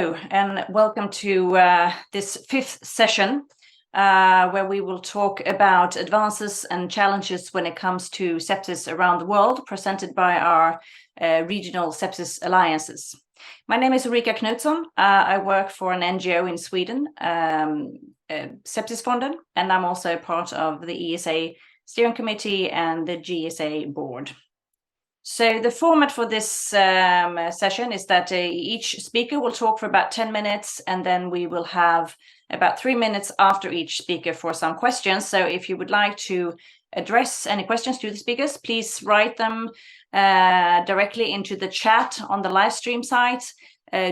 Hello, and welcome to this fifth session, where we will talk about advances and challenges when it comes to sepsis around the world, presented by our regional sepsis alliances. My name is Ulrika Knutsson. I work for an NGO in Sweden, Sepsisfonden, and I'm also part of the ESA steering committee and the GSA board. So the format for this session is that each speaker will talk for about 10 minutes, and then we will have about 3 minutes after each speaker for some questions. So if you would like to address any questions to the speakers, please write them directly into the chat on the live stream site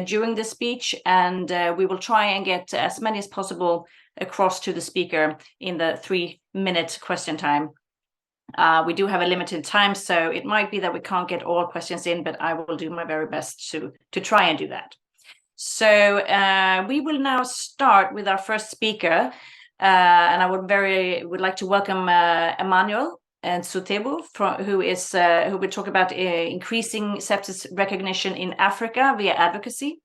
during the speech, and we will try and get as many as possible across to the speaker in the 3-minute question time. We do have a limited time, so it might be that we can't get all questions in, but I will do my very best to try and do that. So we will now start with our first speaker, and I would like to welcome Emmanuel and Nsutebu, who will talk about increasing sepsis recognition in Africa via advocacy.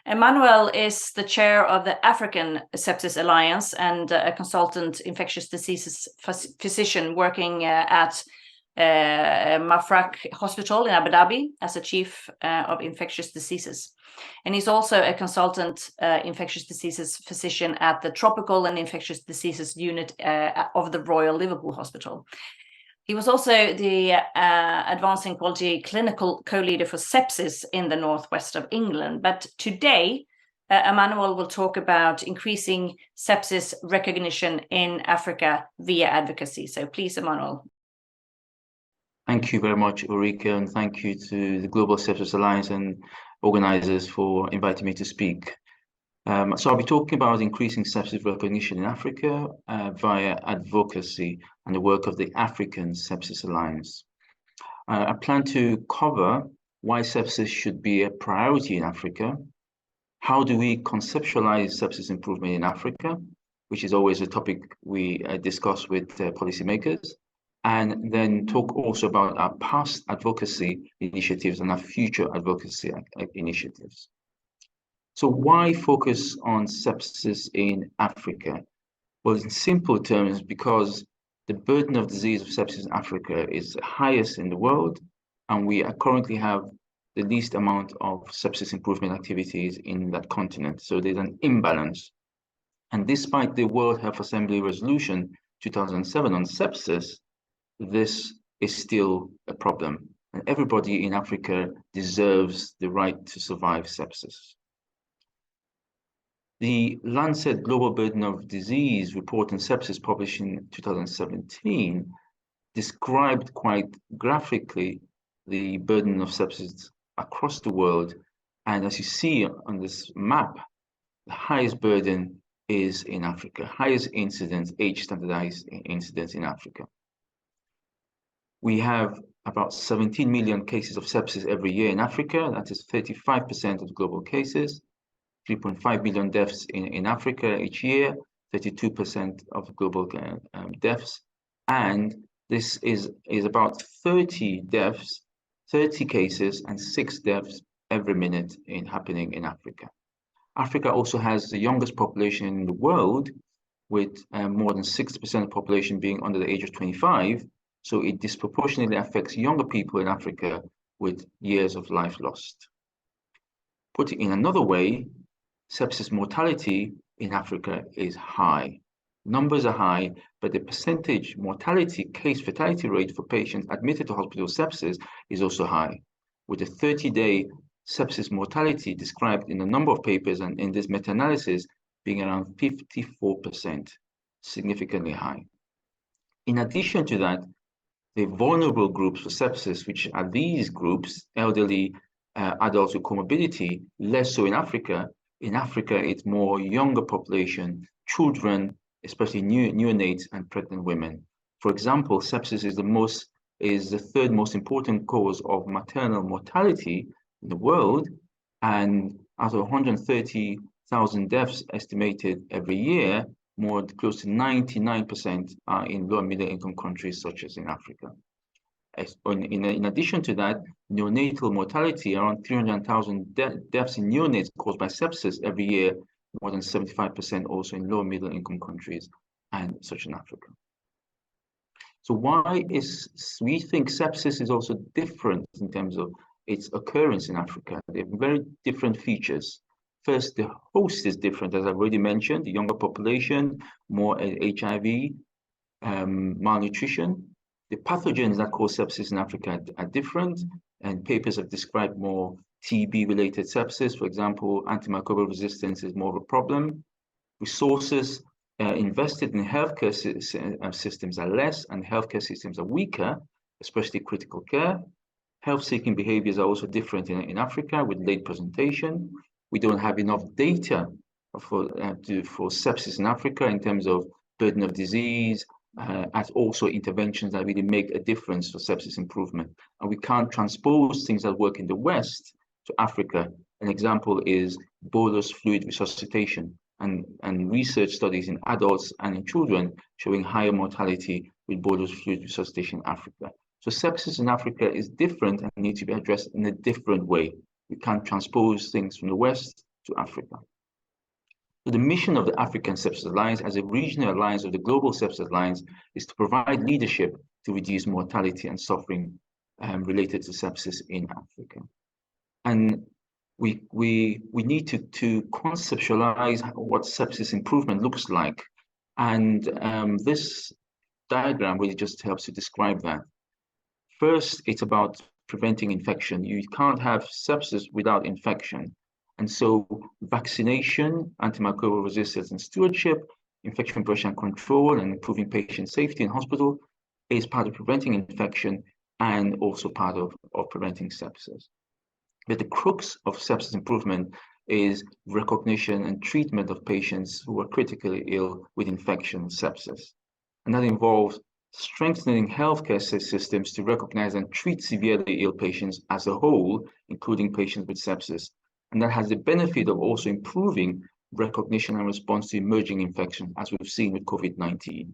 Emmanuel is the chair of the African Sepsis Alliance and a consultant infectious diseases physician working at Mafraq Hospital in Abu Dhabi as a chief of infectious diseases. And he's also a consultant infectious diseases physician at the Tropical and Infectious Diseases Unit of the Royal Liverpool Hospital. He was also the Advancing Quality Clinical Co-Leader for Sepsis in the northwest of England. But today, Emmanuel will talk about increasing sepsis recognition in Africa via advocacy. So please, Emmanuel. Thank you very much, Ulrika, and thank you to the Global Sepsis Alliance and organizers for inviting me to speak. So I'll be talking about increasing sepsis recognition in Africa via advocacy and the work of the African Sepsis Alliance. I plan to cover why sepsis should be a priority in Africa, how do we conceptualize sepsis improvement in Africa, which is always a topic we discuss with policymakers, and then talk also about our past advocacy initiatives and our future advocacy initiatives. So why focus on sepsis in Africa? Well, in simple terms, because the burden of disease of sepsis in Africa is the highest in the world, and we currently have the least amount of sepsis improvement activities in that continent. So there's an imbalance. And despite the World Health Assembly Resolution 2007 on sepsis, this is still a problem. And everybody in Africa deserves the right to survive sepsis. The Lancet Global Burden of Disease report on sepsis published in 2017 described quite graphically the burden of sepsis across the world. And as you see on this map, the highest burden is in Africa, highest incidence, age standardized incidence in Africa. We have about 17 million cases of sepsis every year in Africa. That is 35% of global cases. 3.5 million deaths in Africa each year, 32% of global deaths. And this is about 30 deaths, 30 cases and 6 deaths every minute happening in Africa. Africa also has the youngest population in the world, with more than 60% of the population being under the age of 25. So it disproportionately affects younger people in Africa with years of life lost. Put it in another way, sepsis mortality in Africa is high. Numbers are high, but the percentage mortality case fatality rate for patients admitted to hospital with sepsis is also high, with a 30-day sepsis mortality described in a number of papers and in this meta-analysis being around 54%, significantly high. In addition to that, the vulnerable groups for sepsis, which are these groups, elderly, adults with comorbidity, less so in Africa. In Africa, it's more younger population, children, especially neonates and pregnant women. For example, sepsis is the third most important cause of maternal mortality in the world, and out of 130,000 deaths estimated every year, close to 99% are in low and middle income countries such as in Africa. In addition to that, neonatal mortality, around 300,000 deaths in neonates caused by sepsis every year, more than 75% also in low middle income countries and such in Africa. So why we think sepsis is also different in terms of its occurrence in Africa? They have very different features. First, the host is different, as I've already mentioned, the younger population, more HIV, malnutrition. The pathogens that cause sepsis in Africa are different, and papers have described more TB-related sepsis. For example, antimicrobial resistance is more of a problem. Resources invested in healthcare systems are less, and healthcare systems are weaker, especially critical care. Health-seeking behaviors are also different in Africa with late presentation. We don't have enough data for sepsis in Africa in terms of burden of disease, as also interventions that really make a difference for sepsis improvement. And we can't transpose things that work in the West to Africa. An example is bolus fluid resuscitation and research studies in adults and in children showing higher mortality with bolus fluid resuscitation in Africa. So sepsis in Africa is different and needs to be addressed in a different way. We can't transpose things from the West to Africa. So the mission of the African Sepsis Alliance as a regional alliance of the Global Sepsis Alliance is to provide leadership to reduce mortality and suffering related to sepsis in Africa. And we need to conceptualize what sepsis improvement looks like. And this diagram really just helps to describe that. First, it's about preventing infection. You can't have sepsis without infection. And so vaccination, antimicrobial resistance and stewardship, infection prevention and control, and improving patient safety in hospital is part of preventing infection and also part of preventing sepsis. But the crux of sepsis improvement is recognition and treatment of patients who are critically ill with infection and sepsis. And that involves strengthening healthcare systems to recognize and treat severely ill patients as a whole, including patients with sepsis. And that has the benefit of also improving recognition and response to emerging infection, as we've seen with COVID-19.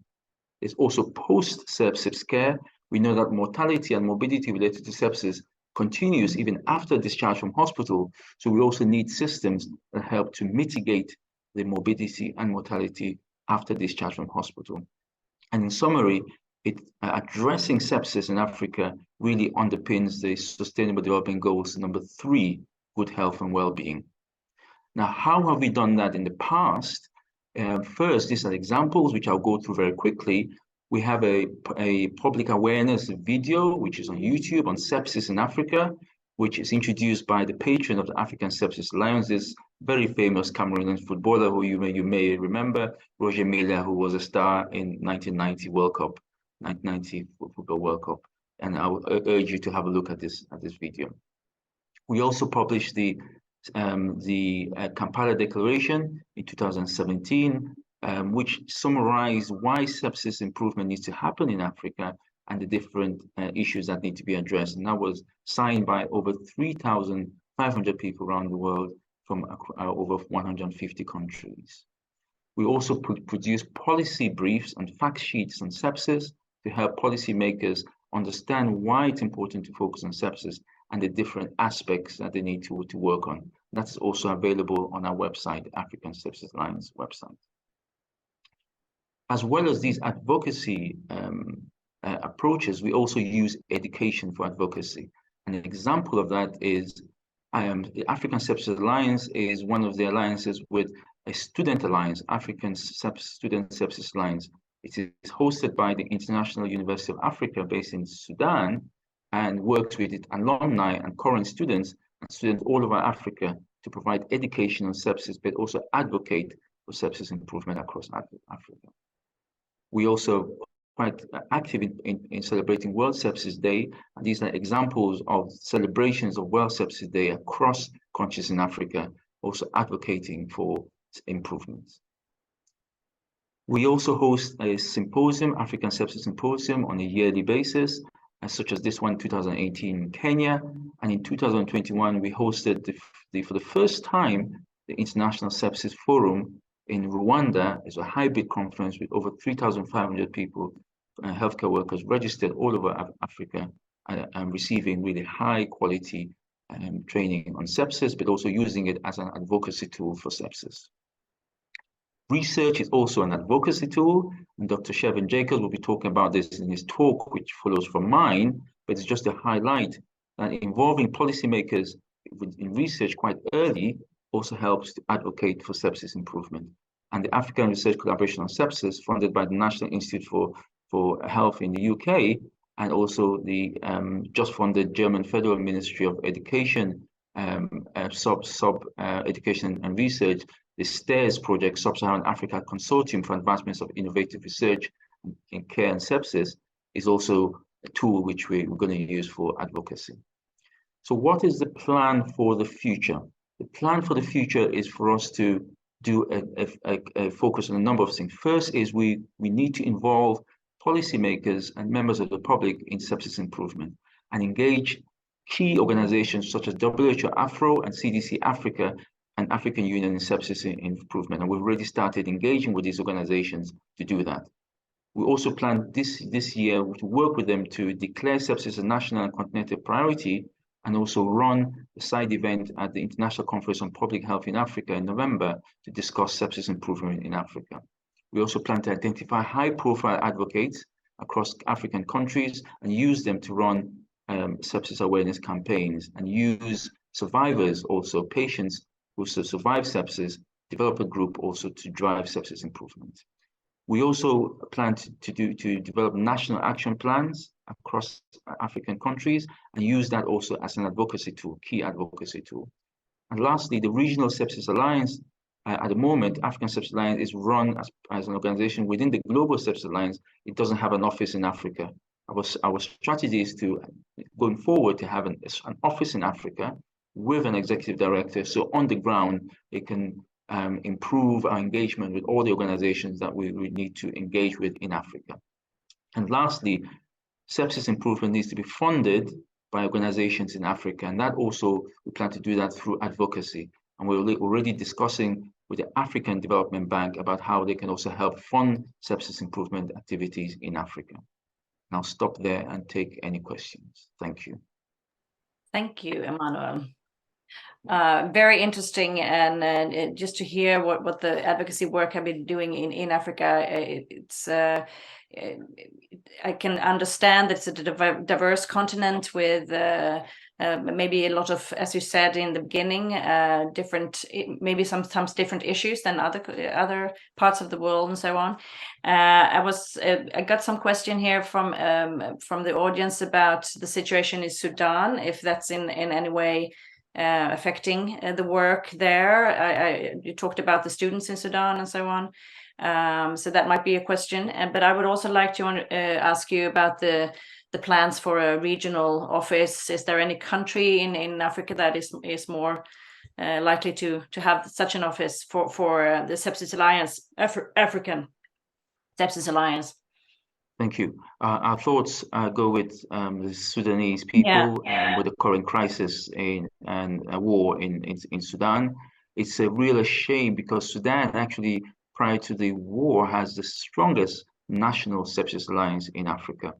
There's also post-sepsis care. We know that mortality and morbidity related to sepsis continues even after discharge from hospital. So we also need systems that help to mitigate the morbidity and mortality after discharge from hospital. And in summary, addressing sepsis in Africa really underpins the Sustainable Development Goals number 3, good health and well-being. Now, how have we done that in the past? First, these are examples which I'll go through very quickly. We have a public awareness video, which is on YouTube, on sepsis in Africa, which is introduced by the patron of the African Sepsis Alliance, this very famous Cameroonian footballer who you may remember, Roger Milla, who was a star in 1990 World Cup, 1990 Football World Cup. And I would urge you to have a look at this video. We also published the Kampala Declaration in 2017, which summarized why sepsis improvement needs to happen in Africa and the different issues that need to be addressed. And that was signed by over 3,500 people around the world from over 150 countries. We also produce policy briefs and fact sheets on sepsis to help policymakers understand why it's important to focus on sepsis and the different aspects that they need to work on. That's also available on our website, the African Sepsis Alliance website. As well as these advocacy approaches, we also use education for advocacy. An example of that is the African Sepsis Alliance is one of the alliances with a student alliance, African Student Sepsis Alliance. It is hosted by the International University of Africa based in Sudan and works with its alumni and current students all over Africa to provide education on sepsis, but also advocate for sepsis improvement across Africa. We also quite active in celebrating World Sepsis Day. And these are examples of celebrations of World Sepsis Day across countries in Africa, also advocating for improvements. We also host a symposium, African Sepsis Symposium, on a yearly basis, such as this one in 2018 in Kenya. And in 2021, we hosted for the first time, the International Sepsis Forum in Rwanda. It's a hybrid conference with over 3,500 people, healthcare workers registered all over Africa and receiving really high quality training on sepsis, but also using it as an advocacy tool for sepsis. Research is also an advocacy tool, and Dr. Shevin Jacobs will be talking about this in his talk, which follows from mine, but it's just to highlight that involving policymakers in research quite early also helps to advocate for sepsis improvement. And the African Research Collaboration on Sepsis, funded by the National Institute for Health in the UK, and also the just funded German Federal Ministry of Education, Education and Research, the STARES project, Sub-Saharan Africa Consortium for Advancements of Innovative Research in Care and Sepsis, is also a tool which we're going to use for advocacy. So what is the plan for the future? The plan for the future is for us to do a focus on a number of things. First is we need to involve policymakers and members of the public in sepsis improvement and engage key organizations such as WHO Afro and CDC Africa and African Union in sepsis improvement. And we've already started engaging with these organizations to do that. We also plan this year to work with them to declare sepsis a national and continental priority, and also run a side event at the International Conference on Public Health in Africa in November to discuss sepsis improvement in Africa. We also plan to identify high-profile advocates across African countries and use them to run sepsis awareness campaigns, and use survivors, also patients who survive sepsis, develop a group also to drive sepsis improvement. We also plan to develop national action plans across African countries and use that also as an advocacy tool, key advocacy tool. And lastly, the Regional Sepsis Alliance, at the moment, African Sepsis Alliance is run as an organization within the Global Sepsis Alliance. It doesn't have an office in Africa. Our strategy is to, going forward, to have an office in Africa with an executive director, so on the ground, it can improve our engagement with all the organizations that we need to engage with in Africa. And lastly, sepsis improvement needs to be funded by organizations in Africa, and that also, we plan to do that through advocacy. And we're already discussing with the African Development Bank about how they can also help fund sepsis improvement activities in Africa. And I'll stop there and take any questions. Thank you. Thank you, Emmanuel. Very interesting, and just to hear what the advocacy work have been doing in Africa. I can understand that it's a diverse continent with maybe a lot of, as you said in the beginning, maybe sometimes different issues than other parts of the world and so on. I got some question here from the audience about the situation in Sudan, if that's in any way affecting the work there. You talked about the students in Sudan and so on. So that might be a question. But I would also like to ask you about the plans for a regional office. Is there any country in Africa that is more likely to have such an office for the Sepsis Alliance, African Sepsis Alliance? Thank you. Our thoughts go with the Sudanese people with the current crisis and a war in Sudan. It's a real shame because Sudan actually, prior to the war, has the strongest national sepsis alliance in Africa.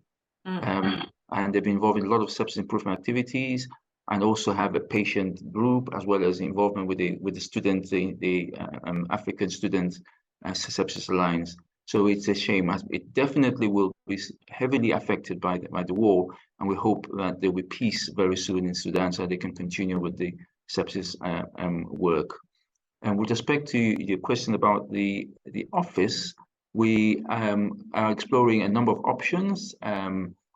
And they've been involved in a lot of sepsis improvement activities, and also have a patient group, as well as involvement with the students, the African Students Sepsis Alliance. So it's a shame. It definitely will be heavily affected by the war, and we hope that there will be peace very soon in Sudan, so they can continue with the sepsis work. And with respect to your question about the office, we are exploring a number of options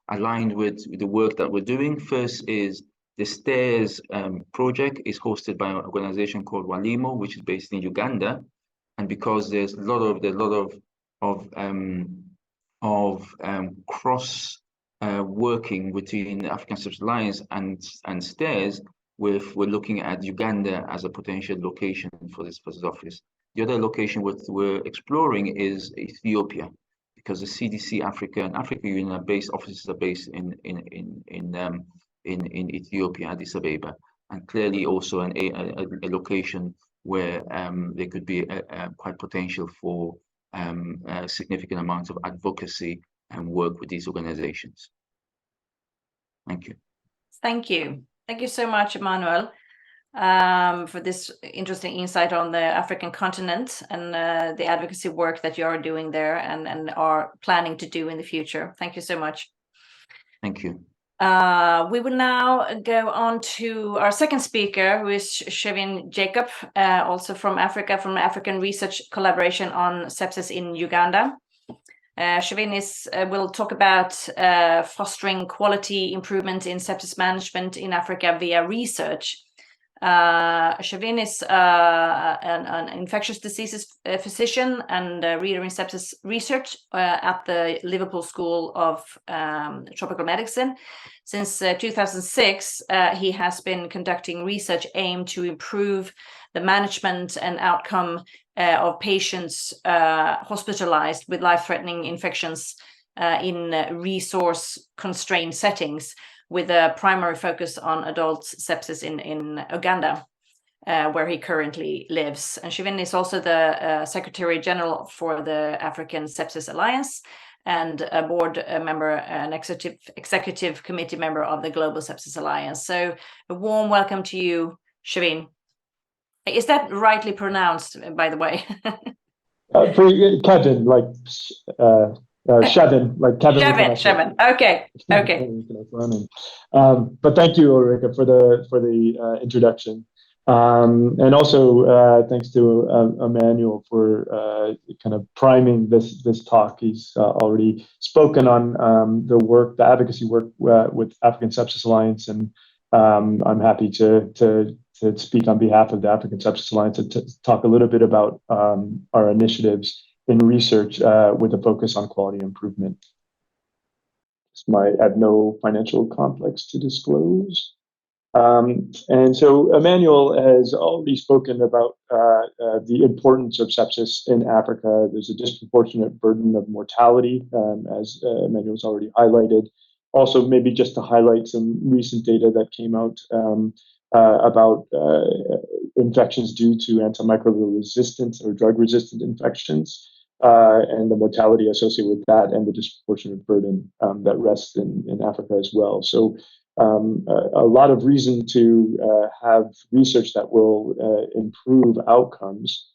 aligned with the work that we're doing. First is the STARES project is hosted by an organization called Walimo, which is based in Uganda, and because there's a lot of cross working between the African Sepsis Alliance and STARES, we're looking at Uganda as a potential location for this office. The other location we're exploring is Ethiopia, because the CDC Africa and African Union offices are based in Ethiopia, Addis Ababa, and clearly also a location where there could be quite potential for significant amounts of advocacy and work with these organizations. Thank you. Thank you. Thank you so much, Emmanuel, for this interesting insight on the African continent and the advocacy work that you are doing there and are planning to do in the future. Thank you so much. Thank you. We will now go on to our second speaker, who is Shevin Jacob, also from Africa, from African Research Collaboration on Sepsis in Uganda. Shevin will talk about fostering quality improvement in sepsis management in Africa via research. Shevin is an infectious diseases physician and reader in sepsis research at the Liverpool School of Tropical Medicine. Since 2006, he has been conducting research aimed to improve the management and outcome of patients hospitalized with life-threatening infections in resource-constrained settings, with a primary focus on adult sepsis in Uganda, where he currently lives. And Shevin is also the Secretary General for the African Sepsis Alliance and a board member, an executive committee member of the Global Sepsis Alliance. So a warm welcome to you, Shevin. Is that rightly pronounced, by the way? Kevin, like Shevin, like Kevin. Shevin. Okay. But thank you, Ulrika, for the introduction, and also thanks to Emmanuel for kind of priming this talk. He's already spoken on the advocacy work with African Sepsis Alliance, and I'm happy to speak on behalf of the African Sepsis Alliance and to talk a little bit about our initiatives in research with a focus on quality improvement. I have no financial conflicts to disclose. And so Emmanuel has already spoken about the importance of sepsis in Africa. There's a disproportionate burden of mortality, as Emmanuel's already highlighted. Also, maybe just to highlight some recent data that came out about infections due to antimicrobial resistance or drug-resistant infections, and the mortality associated with that, and the disproportionate burden that rests in Africa as well. So a lot of reason to have research that will improve outcomes.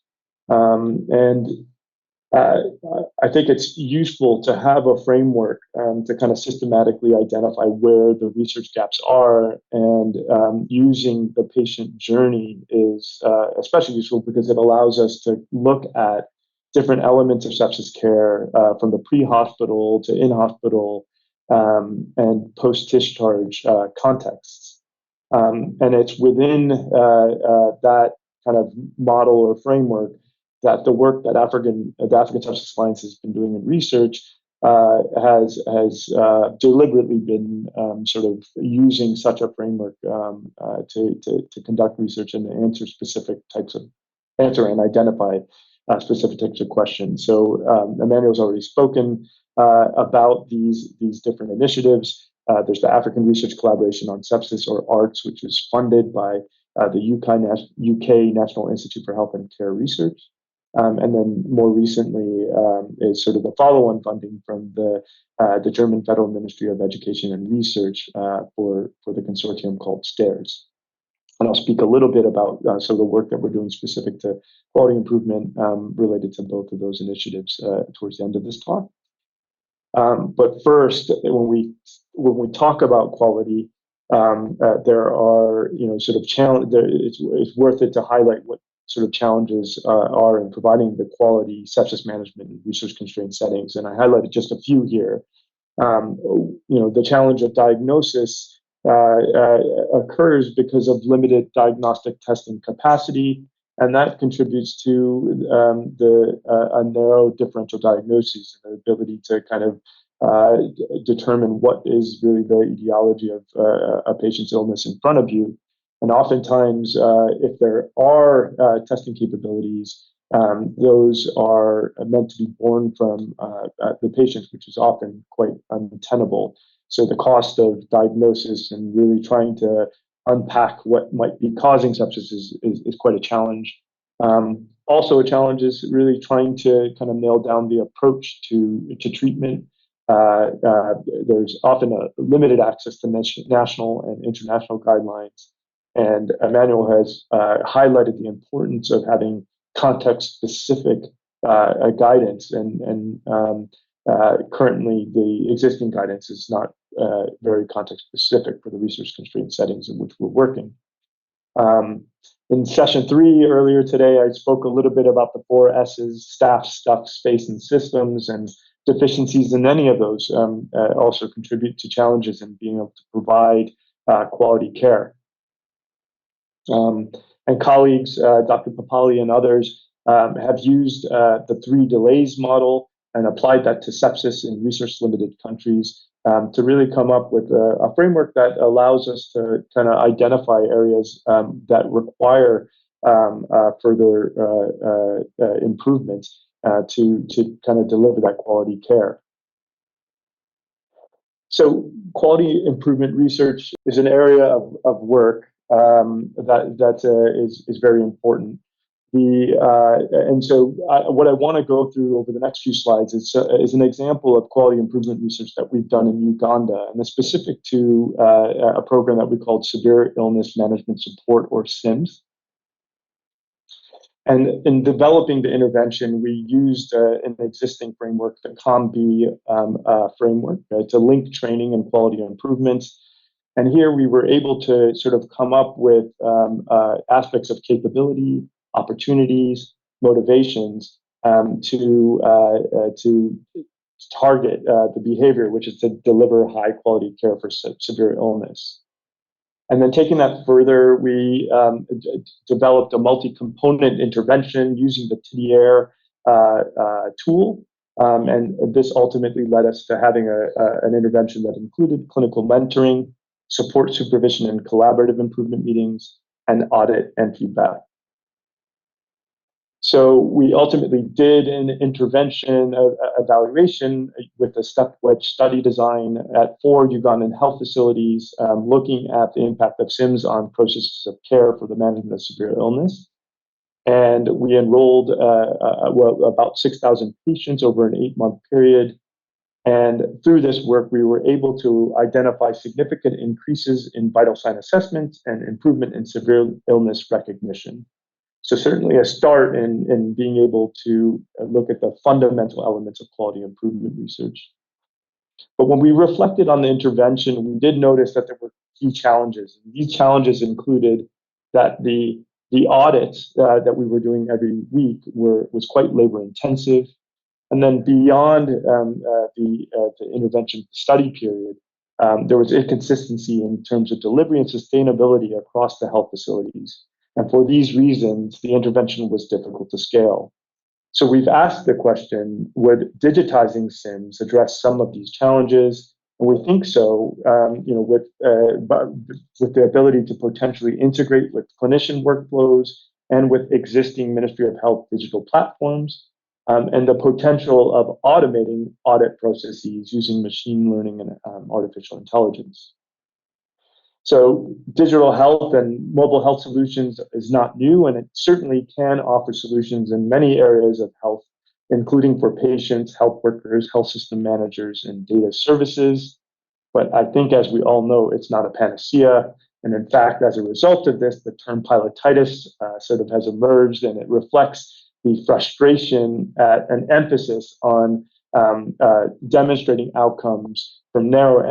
And I think it's useful to have a framework to kind of systematically identify where the research gaps are, and using the patient journey is especially useful because it allows us to look at different elements of sepsis care from the pre-hospital to in-hospital and post-discharge contexts. And it's within that kind of model or framework that the work that the African Sepsis Alliance has been doing in research has deliberately been sort of using such a framework to conduct research and answer and identify specific types of questions. So Emmanuel's already spoken about these different initiatives. There's the African Research Collaboration on Sepsis, or ARTS, which is funded by the UK National Institute for Health and Care Research. And then more recently is sort of the follow-on funding from the German Federal Ministry of Education and Research for the consortium called STARS. And I'll speak a little bit about some of the work that we're doing specific to quality improvement related to both of those initiatives towards the end of this talk. But first, when we talk about quality, there are sort of challenge. It's worth it to highlight what sort of challenges are in providing the quality sepsis management in research-constrained settings, and I highlighted just a few here. The challenge of diagnosis occurs because of limited diagnostic testing capacity, and that contributes to a narrow differential diagnosis and the ability to kind of determine what is really the etiology of a patient's illness in front of you. And oftentimes, if there are testing capabilities, those are meant to be borne from the patients, which is often quite untenable. So the cost of diagnosis and really trying to unpack what might be causing sepsis is quite a challenge. Also, a challenge is really trying to kind of nail down the approach to treatment. there's often a limited access to national and international guidelines. And Emmanuel has highlighted the importance of having context-specific guidance. And currently, the existing guidance is not very context-specific for the research-constrained settings in which we're working. In session 3 earlier today, I spoke a little bit about the 4 S's: staff, stuff, space, and systems, and deficiencies in any of those also contribute to challenges in being able to provide quality care. And colleagues, Dr. Papali and others, have used the 3 delays model and applied that to sepsis in resource-limited countries to really come up with a framework that allows us to kind of identify areas that require further improvements to kind of deliver that quality care. So quality improvement research is an area of work that is very important. What I want to go through over the next few slides is an example of quality improvement research that we've done in Uganda, and it's specific to a program that we called Severe Illness Management Support, or SIMS. And in developing the intervention, we used an existing framework, the COM-B framework, to link training and quality improvements. And here we were able to sort of come up with aspects of capability, opportunities, motivations to target the behavior, which is to deliver high quality care for severe illness. And then taking that further, we developed a multi-component intervention using the TDR tool. And this ultimately led us to having an intervention that included clinical mentoring, support, supervision, and collaborative improvement meetings, and audit and feedback. So we ultimately did an intervention evaluation with a step-wedge study design at 4 Ugandan health facilities, looking at the impact of SIMS on processes of care for the management of severe illness. And we enrolled about 6,000 patients over an 8-month period. And through this work, we were able to identify significant increases in vital sign assessments and improvement in severe illness recognition. So certainly a start in being able to look at the fundamental elements of quality improvement research. But when we reflected on the intervention, we did notice that there were key challenges. These challenges included that the audits that we were doing every week was quite labor intensive. And then beyond the intervention study period, there was inconsistency in terms of delivery and sustainability across the health facilities. And for these reasons, the intervention was difficult to scale. So we've asked the question, would digitizing SIMS address some of these challenges? And we think so, with the ability to potentially integrate with clinician workflows and with existing Ministry of Health digital platforms, and the potential of automating audit processes using machine learning and artificial intelligence. So digital health and mobile health solutions is not new, and it certainly can offer solutions in many areas of health, including for patients, health workers, health system managers, and data services. But I think, as we all know, it's not a panacea. And in fact, as a result of this, the term pilotitis sort of has emerged, and it reflects the frustration at an emphasis on demonstrating outcomes from narrow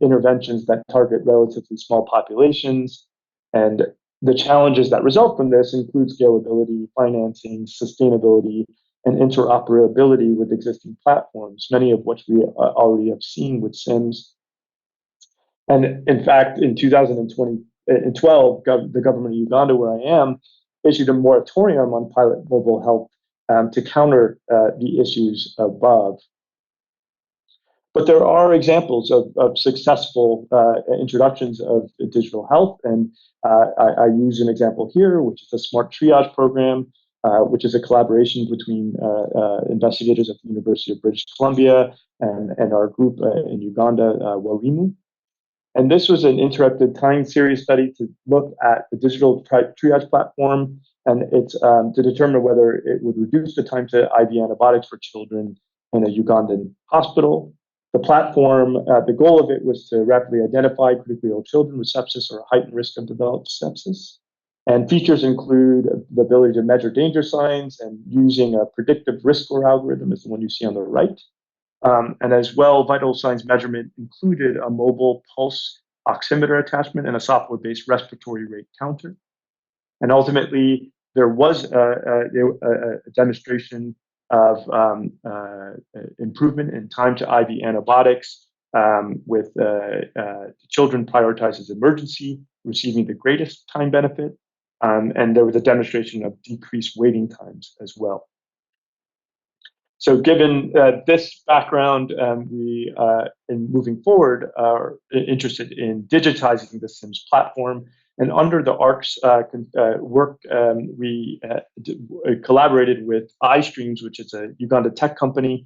interventions that target relatively small populations. And the challenges that result from this include scalability, financing, sustainability, and interoperability with existing platforms, many of which we already have seen with SIMS. And in fact, in 2012, the government of Uganda, where I am, issued a moratorium on pilot mobile health to counter the issues above. But there are examples of successful introductions of digital health, and I use an example here, which is the Smart Triage program, which is a collaboration between investigators at the University of British Columbia and our group in Uganda, Warimu. And this was an interactive time series study to look at the digital triage platform, and it's to determine whether it would reduce the time to IV antibiotics for children in a Ugandan hospital. The platform, the goal of it was to rapidly identify critically ill children with sepsis or a heightened risk of developed sepsis. And features include the ability to measure danger signs and using a predictive risk score algorithm, is the one you see on the right. And as well, vital signs measurement included a mobile pulse oximeter attachment and a software-based respiratory rate counter. And ultimately, there was a demonstration of improvement in time to IV antibiotics, with children prioritized as emergency, receiving the greatest time benefit. And there was a demonstration of decreased waiting times as well. So given this background, we, in moving forward, are interested in digitizing the SIMS platform. And under the ARC's work, we collaborated with iStreams, which is a Uganda tech company,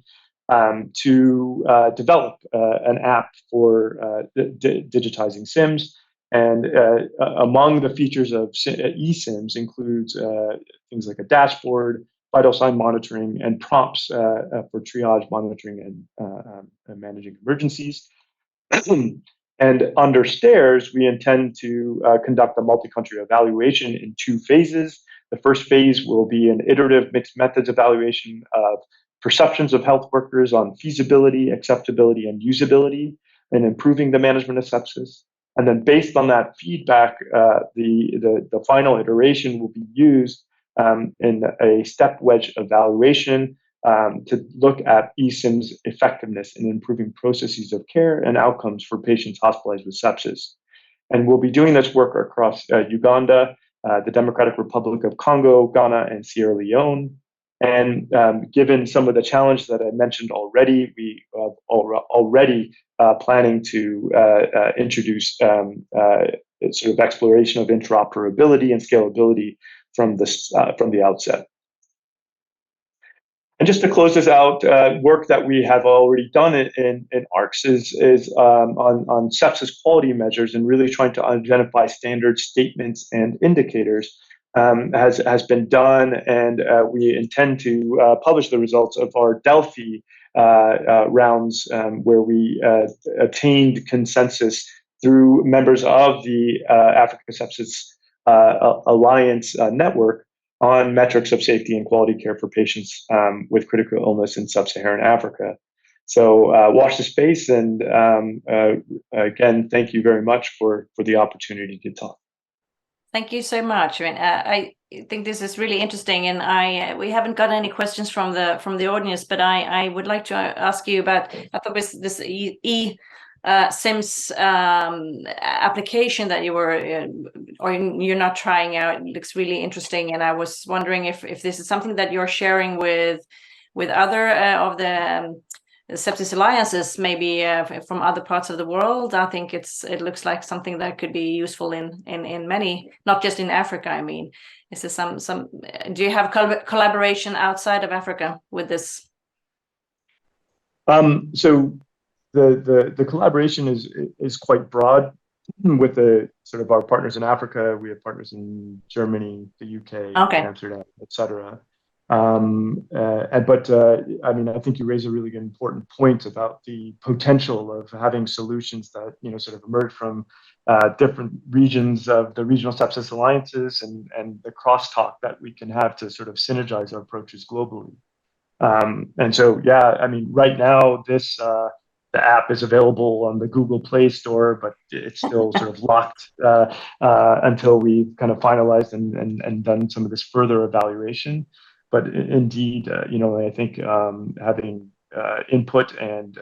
to develop an app for digitizing SIMS. And among the features of eSIMS includes things like a dashboard, vital sign monitoring, and prompts for triage, monitoring, and managing emergencies. And under STAIRS, we intend to conduct a multi-country evaluation in 2 phases. The first phase will be an iterative mixed methods evaluation of perceptions of health workers on feasibility, acceptability, and usability in improving the management of sepsis. And then based on that feedback, the final iteration will be used in a step wedge evaluation to look at eSIM's effectiveness in improving processes of care and outcomes for patients hospitalized with sepsis. And we'll be doing this work across Uganda, the Democratic Republic of Congo, Ghana, and Sierra Leone. And given some of the challenges that I mentioned already, we are already planning to introduce sort of exploration of interoperability and scalability from the outset. And just to close this out, work that we have already done in ARCS is on sepsis quality measures and really trying to identify standard statements and indicators has been done, and we intend to publish the results of our Delphi rounds, where we attained consensus through members of the Africa Sepsis Alliance network on metrics of safety and quality care for patients with critical illness in sub-Saharan Africa. So watch the space, and again, thank you very much for the opportunity to talk. Thank you so much. I mean, I think this is really interesting, and we haven't got any questions from the audience, but I would like to ask you about, I thought this SIMS application that you were or you're not trying out. It looks really interesting, and I was wondering if this is something that you're sharing with other of the sepsis alliances, maybe from other parts of the world. I think it looks like something that could be useful in many, not just in Africa. I mean, is there some do you have collaboration outside of Africa with this? So the collaboration is quite broad with the sort of our partners in Africa. We have partners in Germany, the UK, Amsterdam, etc. But I mean, I think you raise a really important point about the potential of having solutions that sort of emerge from different regions of the regional sepsis alliances, and the crosstalk that we can have to sort of synergize our approaches globally. And so, yeah, I mean, right now the app is available on the Google Play Store, but it's still sort of locked until we've kind of finalized and done some of this further evaluation. But indeed, I think having input and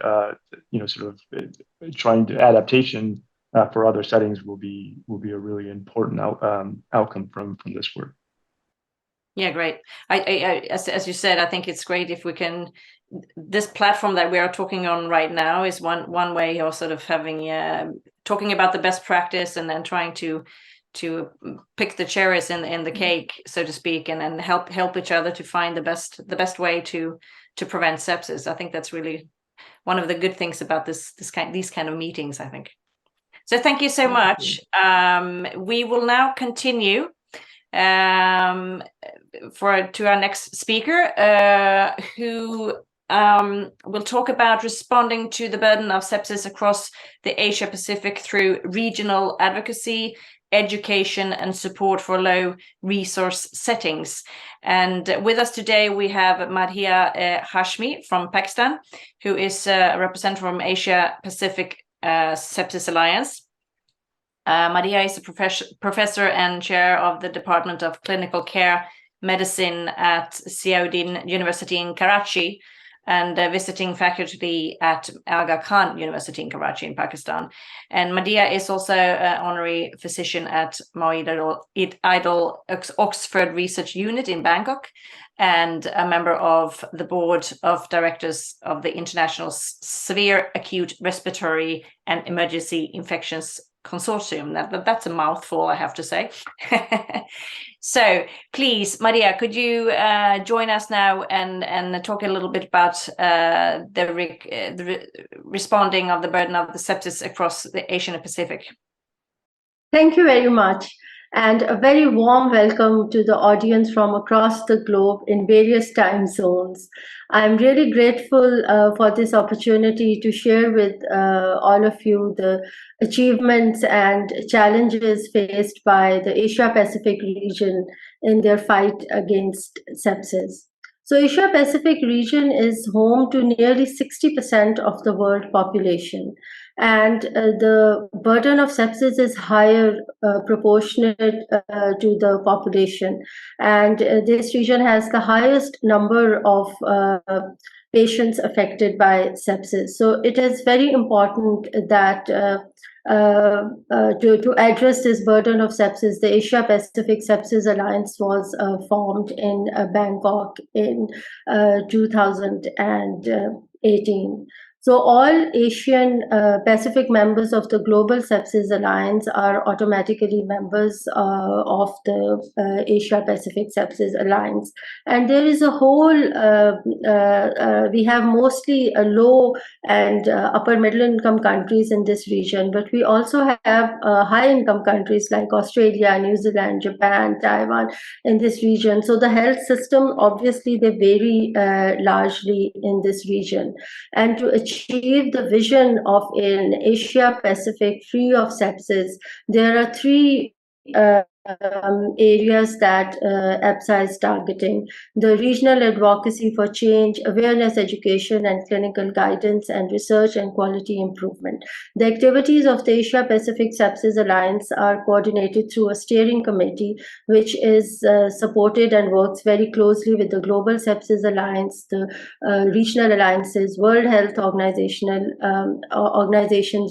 sort of trying to adaptation for other settings will be a really important outcome from this work. Yeah, great. As you said, I think it's great if we can. This platform that we are talking on right now is one way of sort of having talking about the best practice, and then trying to pick the cherries in the cake, so to speak, and then help each other to find the best way to prevent sepsis. I think that's really one of the good things about these kind of meetings, I think. So thank you so much. We will now continue to our next speaker, who we'll talk about responding to the burden of sepsis across the Asia Pacific through regional advocacy, education, and support for low resource settings. And with us today, we have Madiha Hashmi from Pakistan, who is a representative from Asia Pacific Sepsis Alliance. Madiha is a professor and chair of the Department of Clinical Care Medicine at Ziauddin University in Karachi, and visiting faculty at Aga Khan University in Karachi in Pakistan. And Madiha is also an honorary physician at Moeed Idol Oxford Research Unit in Bangkok, and a member of the board of directors of the International Severe Acute Respiratory and Emergency Infections Consortium. That's a mouthful, I have to say. So please, Madiha, could you join us now and talk a little bit about the responding of the burden of the sepsis across the Asian Pacific? Thank you very much. And a very warm welcome to the audience from across the globe in various time zones. I'm really grateful for this opportunity to share with all of you the achievements and challenges faced by the Asia-Pacific region in their fight against sepsis. So Asia-Pacific region is home to nearly 60% of the world population. And the burden of sepsis is higher proportionate to the population. And this region has the highest number of patients affected by sepsis. So it is very important that to address this burden of sepsis, the Asia Pacific Sepsis Alliance was formed in Bangkok in 2018. So all Asian Pacific members of the Global Sepsis Alliance are automatically members of the Asia Pacific Sepsis Alliance. And there is a whole, we have mostly a low and upper middle income countries in this region, but we also have high income countries like Australia, New Zealand, Japan, Taiwan in this region. So the health system, obviously they vary largely in this region. And to achieve the vision of an Asia Pacific free of sepsis, there are three areas that EPSA is targeting: the regional advocacy for change, awareness, education, and clinical guidance, and research and quality improvement. The activities of the Asia Pacific Sepsis Alliance are coordinated through a steering committee, which is supported and works very closely with the Global Sepsis Alliance, the regional alliances, World Health Organizations,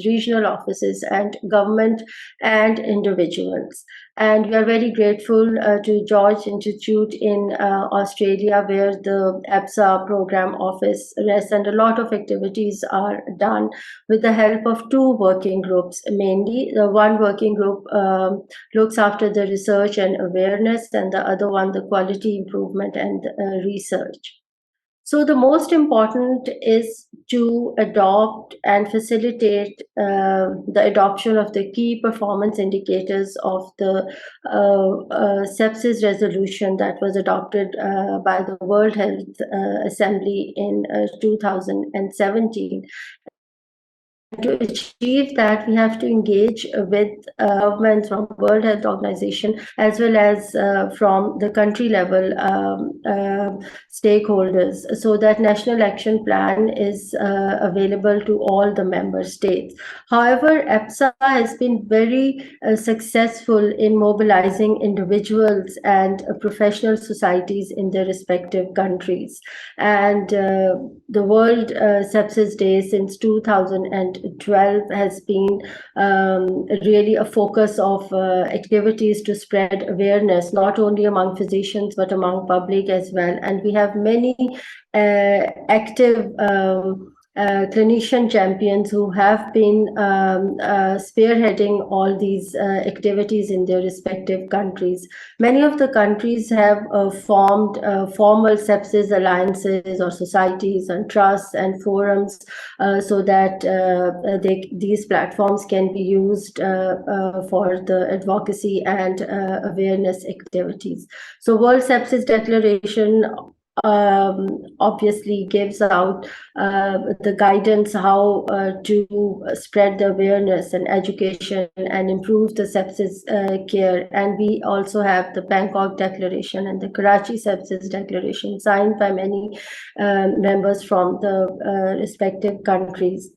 regional offices, and government and individuals. And we are very grateful to George Institute in Australia, where the EPSA program office rests, and a lot of activities are done with the help of two working groups. Mainly, the one working group looks after the research and awareness, and the other one, the quality improvement and research. So the most important is to adopt and facilitate the adoption of the key performance indicators of the sepsis resolution that was adopted by the World Health Assembly in 2017. To achieve that, we have to engage with governments from World Health Organization as well as from the country level stakeholders, so that national action plan is available to all the member states. However, EPSA has been very successful in mobilizing individuals and professional societies in their respective countries. And the World Sepsis Day since 2012 has been really a focus of activities to spread awareness, not only among physicians, but among public as well. And we have many active clinician champions who have been spearheading all these activities in their respective countries. Many of the countries have formed formal sepsis alliances or societies and trusts and forums so that these platforms can be used for the advocacy and awareness activities. So World Sepsis Declaration obviously gives out the guidance how to spread the awareness and education and improve the sepsis care. And we also have the Bangkok Declaration and the Karachi Sepsis Declaration signed by many members from the respective countries.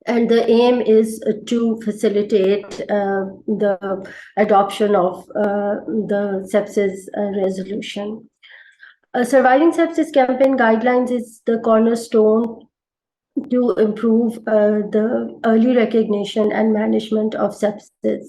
And the aim is to facilitate the adoption of the sepsis resolution. Surviving Sepsis campaign guidelines is the cornerstone to improve the early recognition and management of sepsis.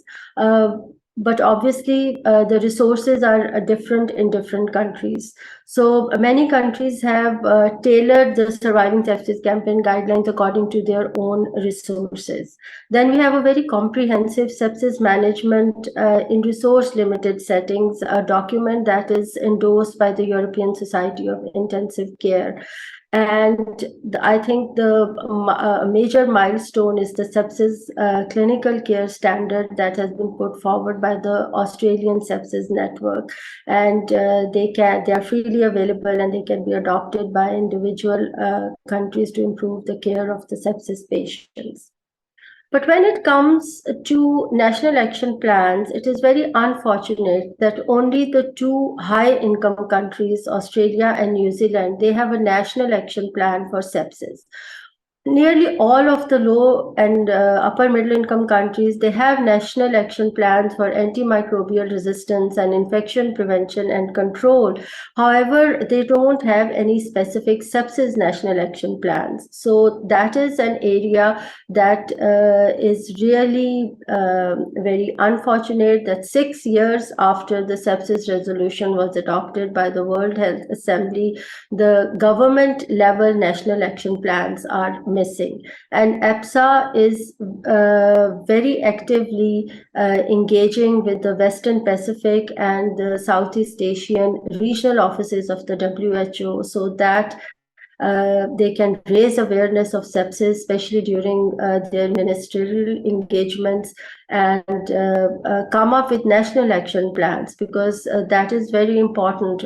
But obviously, the resources are different in different countries. So many countries have tailored the Surviving Sepsis campaign guidelines according to their own resources. Then we have a very comprehensive sepsis management in resource-limited settings, a document that is endorsed by the European Society of Intensive Care. And I think the major milestone is the sepsis clinical care standard that has been put forward by the Australian Sepsis Network, and they are freely available and they can be adopted by individual countries to improve the care of the sepsis patients. But when it comes to national action plans, it is very unfortunate that only the two high-income countries, Australia and New Zealand, they have a national action plan for sepsis. Nearly all of the low and upper middle income countries, they have national action plans for antimicrobial resistance and infection prevention and control. However, they don't have any specific sepsis national action plans. So that is an area that is really very unfortunate, that 6 years after the sepsis resolution was adopted by the World Health Assembly, the government level national action plans are missing. And EPSA is very actively engaging with the Western Pacific and the Southeast Asian regional offices of the WHO so that they can raise awareness of sepsis, especially during their ministerial engagements, and come up with national action plans, because that is very important.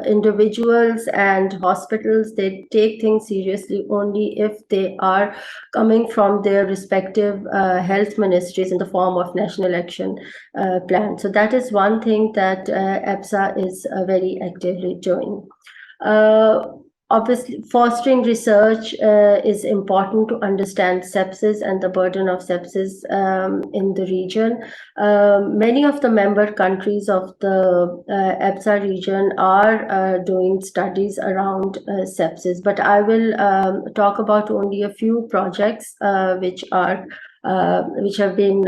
Individuals and hospitals, they take things seriously only if they are coming from their respective health ministries in the form of national action plan. So that is one thing that EPSA is very actively doing. Obviously, fostering research is important to understand sepsis and the burden of sepsis in the region. Many of the member countries of the EPSA region are doing studies around sepsis, but I will talk about only a few projects which have been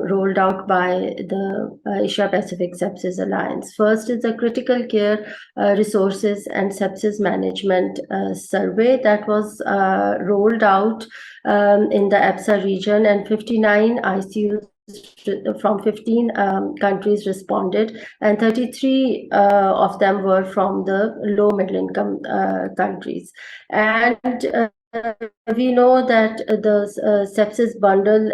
rolled out by the Asia Pacific Sepsis Alliance. First is the Critical Care Resources and Sepsis Management Survey that was rolled out in the EPSA region, and 59 ICUs from 15 countries responded, and 33 of them were from the low middle income countries. And we know that the sepsis bundle,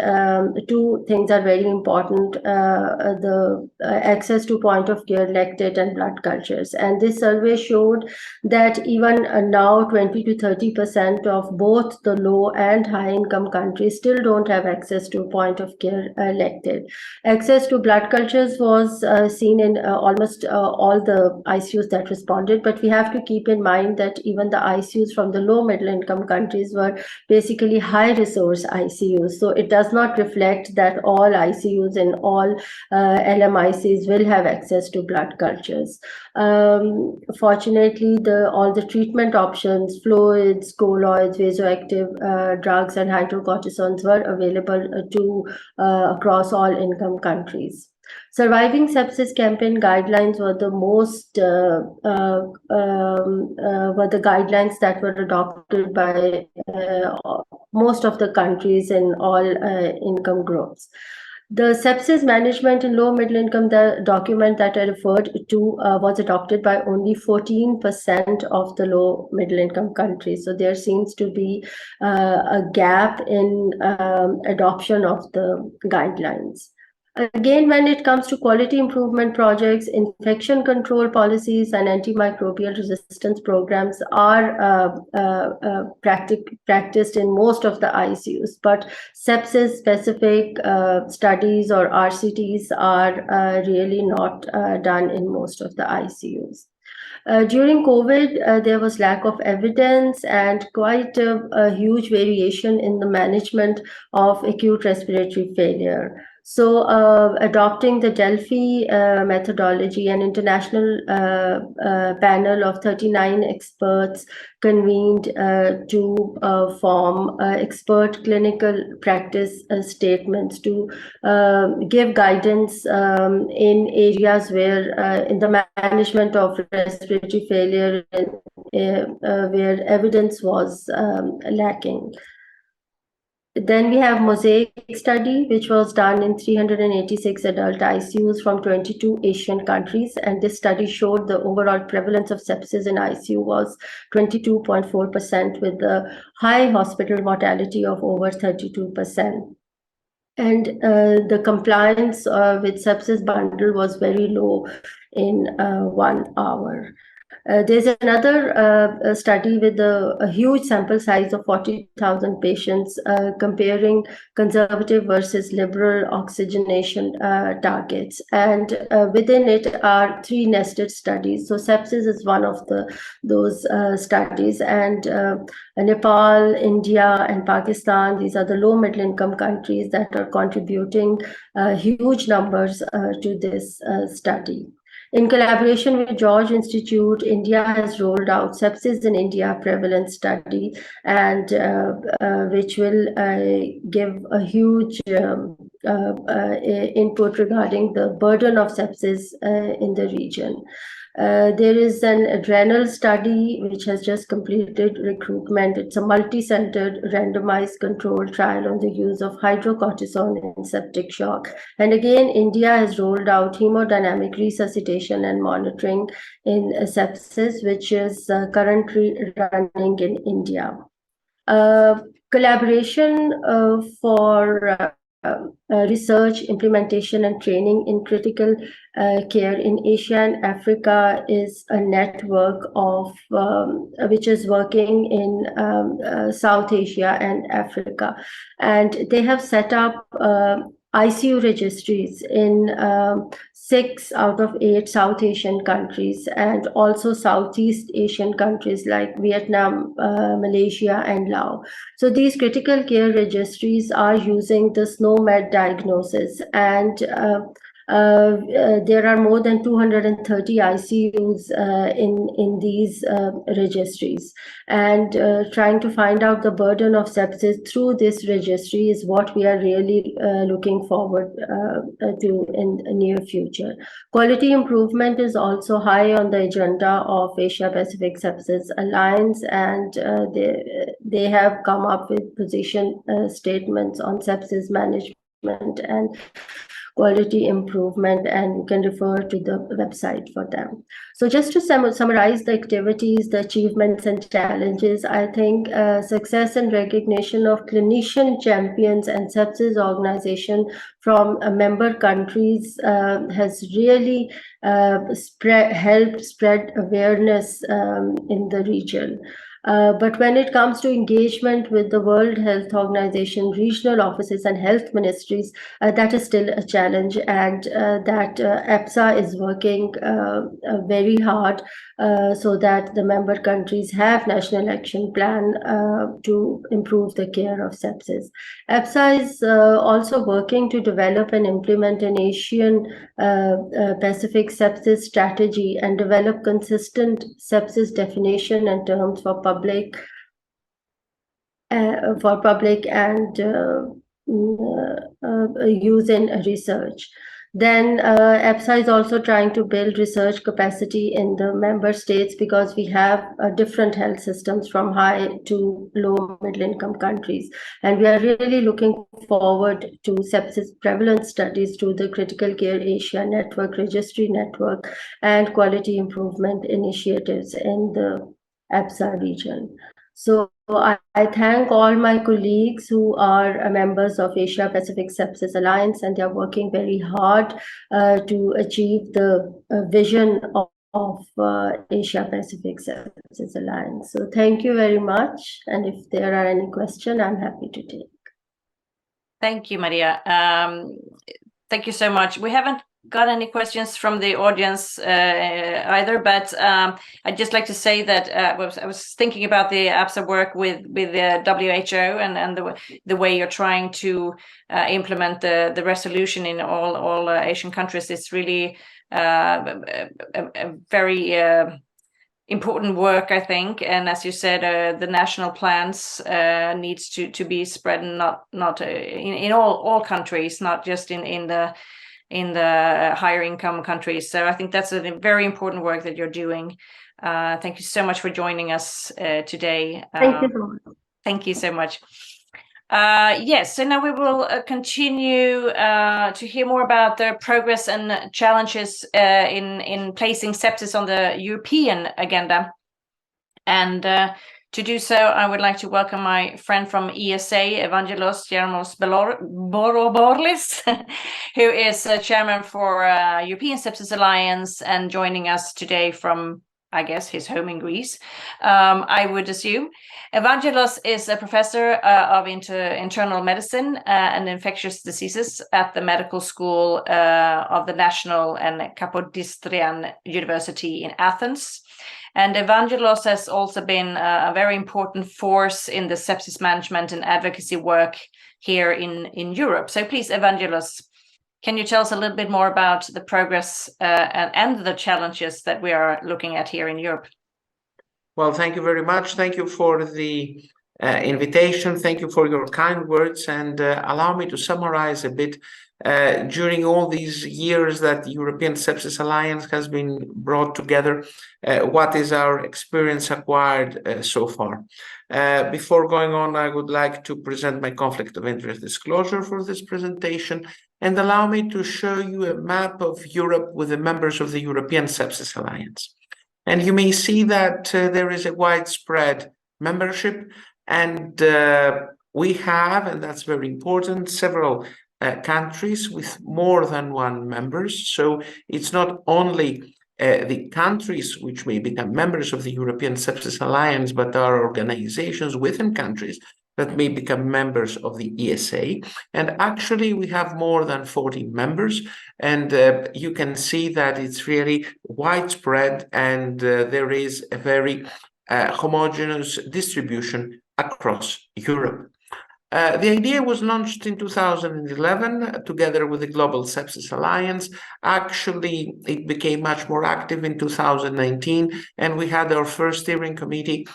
two things are very important, the access to point of care lactate and blood cultures. And this survey showed that even now 20 to 30% of both the low and high income countries still don't have access to point of care lactate. Access to blood cultures was seen in almost all the ICUs that responded, but we have to keep in mind that even the ICUs from the low middle income countries were basically high resource ICUs. So it does not reflect that all ICUs and all LMICs will have access to blood cultures. Fortunately, all the treatment options, fluids, colloids, vasoactive drugs, and hydrocortisons were available to across all income countries. Surviving Sepsis campaign guidelines were the guidelines that were adopted by most of the countries in all income groups. The sepsis management in low middle income, the document that I referred to, was adopted by only 14% of the low middle income countries. So there seems to be a gap in adoption of the guidelines. Again, when it comes to quality improvement projects, infection control policies and antimicrobial resistance programs are practiced in most of the ICUs, but sepsis-specific studies or RCTs are really not done in most of the ICUs. During COVID, there was lack of evidence and quite a huge variation in the management of acute respiratory failure. So adopting the Delphi methodology, an international panel of 39 experts convened to form expert clinical practice statements to give guidance in areas where in the management of respiratory failure where evidence was lacking. Then we have Mosaic study, which was done in 386 adult ICUs from 22 Asian countries. And this study showed the overall prevalence of sepsis in ICU was 22.4% with the high hospital mortality of over 32%. And the compliance with sepsis bundle was very low in 1 hour. There's another study with a huge sample size of 40,000 patients comparing conservative versus liberal oxygenation targets. And within it are 3 nested studies. So sepsis is one of those studies. And Nepal, India, and Pakistan, these are the low middle income countries that are contributing huge numbers to this study. In collaboration with George Institute, India has rolled out Sepsis in India prevalence study, and which will give a huge input regarding the burden of sepsis in the region. There is an adrenal study which has just completed recruitment. It's a multi-centered randomized controlled trial on the use of hydrocortisone in septic shock. And again, India has rolled out hemodynamic resuscitation and monitoring in sepsis, which is currently running in India. Collaboration for research, implementation, and training in critical care in Asia and Africa is a network of which is working in South Asia and Africa, and they have set up ICU registries in 6 out of 8 South Asian countries and also Southeast Asian countries like Vietnam, Malaysia, and Laos. So these critical care registries are using the SNOMED diagnosis, and there are more than 230 ICUs in these registries, and trying to find out the burden of sepsis through this registry is what we are really looking forward to in the near future. Quality improvement is also high on the agenda of Asia Pacific Sepsis Alliance, and they have come up with position statements on sepsis management and quality improvement, and you can refer to the website for them. So just to summarize the activities, the achievements and challenges, I think success and recognition of clinician champions and sepsis organization from member countries has really helped spread awareness in the region. But when it comes to engagement with the World Health Organization, regional offices and health ministries, that is still a challenge, and that EPSA is working very hard so that the member countries have national action plan to improve the care of sepsis. EPSA is also working to develop and implement an Asian Pacific sepsis strategy and develop consistent sepsis definition and terms for public and use in research. Then EPSA is also trying to build research capacity in the member states because we have different health systems from high to low middle income countries. And we are really looking forward to sepsis prevalence studies through the Critical Care Asia Network, Registry Network, and quality improvement initiatives in the EPSA region. So I thank all my colleagues who are members of Asia Pacific Sepsis Alliance, and they are working very hard to achieve the vision of Asia Pacific Sepsis Alliance. So thank you very much. And if there are any questions, I'm happy to take. Thank you, Madiha. Thank you so much. We haven't got any questions from the audience either, but I'd just like to say that I was thinking about the APSA work with the WHO and the way you're trying to implement the resolution in all Asian countries. It's really a very important work, I think, and as you said, the national plans needs to be spread not in all countries, not just in the higher income countries. So I think that's a very important work that you're doing. Thank you so much for joining us today. Thank you so much. Thank you so much. Yes, so now we will continue to hear more about the progress and challenges in placing sepsis on the European agenda. And to do so, I would like to welcome my friend from ESA, Evangelos Giamarellos-Bourboulis, who is chairman for European Sepsis Alliance and joining us today from, I guess, his home in Greece, I would assume. Evangelos is a professor of internal medicine and infectious diseases at the medical school of the National and Kapodistrian University in Athens. And Evangelos has also been a very important force in the sepsis management and advocacy work here in Europe. So please, Evangelos, can you tell us a little bit more about the progress and the challenges that we are looking at here in Europe? Well, thank you very much. Thank you for the invitation. Thank you for your kind words, and allow me to summarize a bit. During all these years that the European Sepsis Alliance has been brought together, what is our experience acquired so far? Before going on, I would like to present my conflict of interest disclosure for this presentation, and allow me to show you a map of Europe with the members of the European Sepsis Alliance. And you may see that there is a widespread membership, and we have, and that's very important, several countries with more than one members. So it's not only the countries which may become members of the European Sepsis Alliance, but there are organizations within countries that may become members of the ESA. And actually, we have more than 40 members, and you can see that it's really widespread, and there is a very homogeneous distribution across Europe. The idea was launched in 2011 together with the Global Sepsis Alliance. Actually, it became much more active in 2019, and we had our first steering committee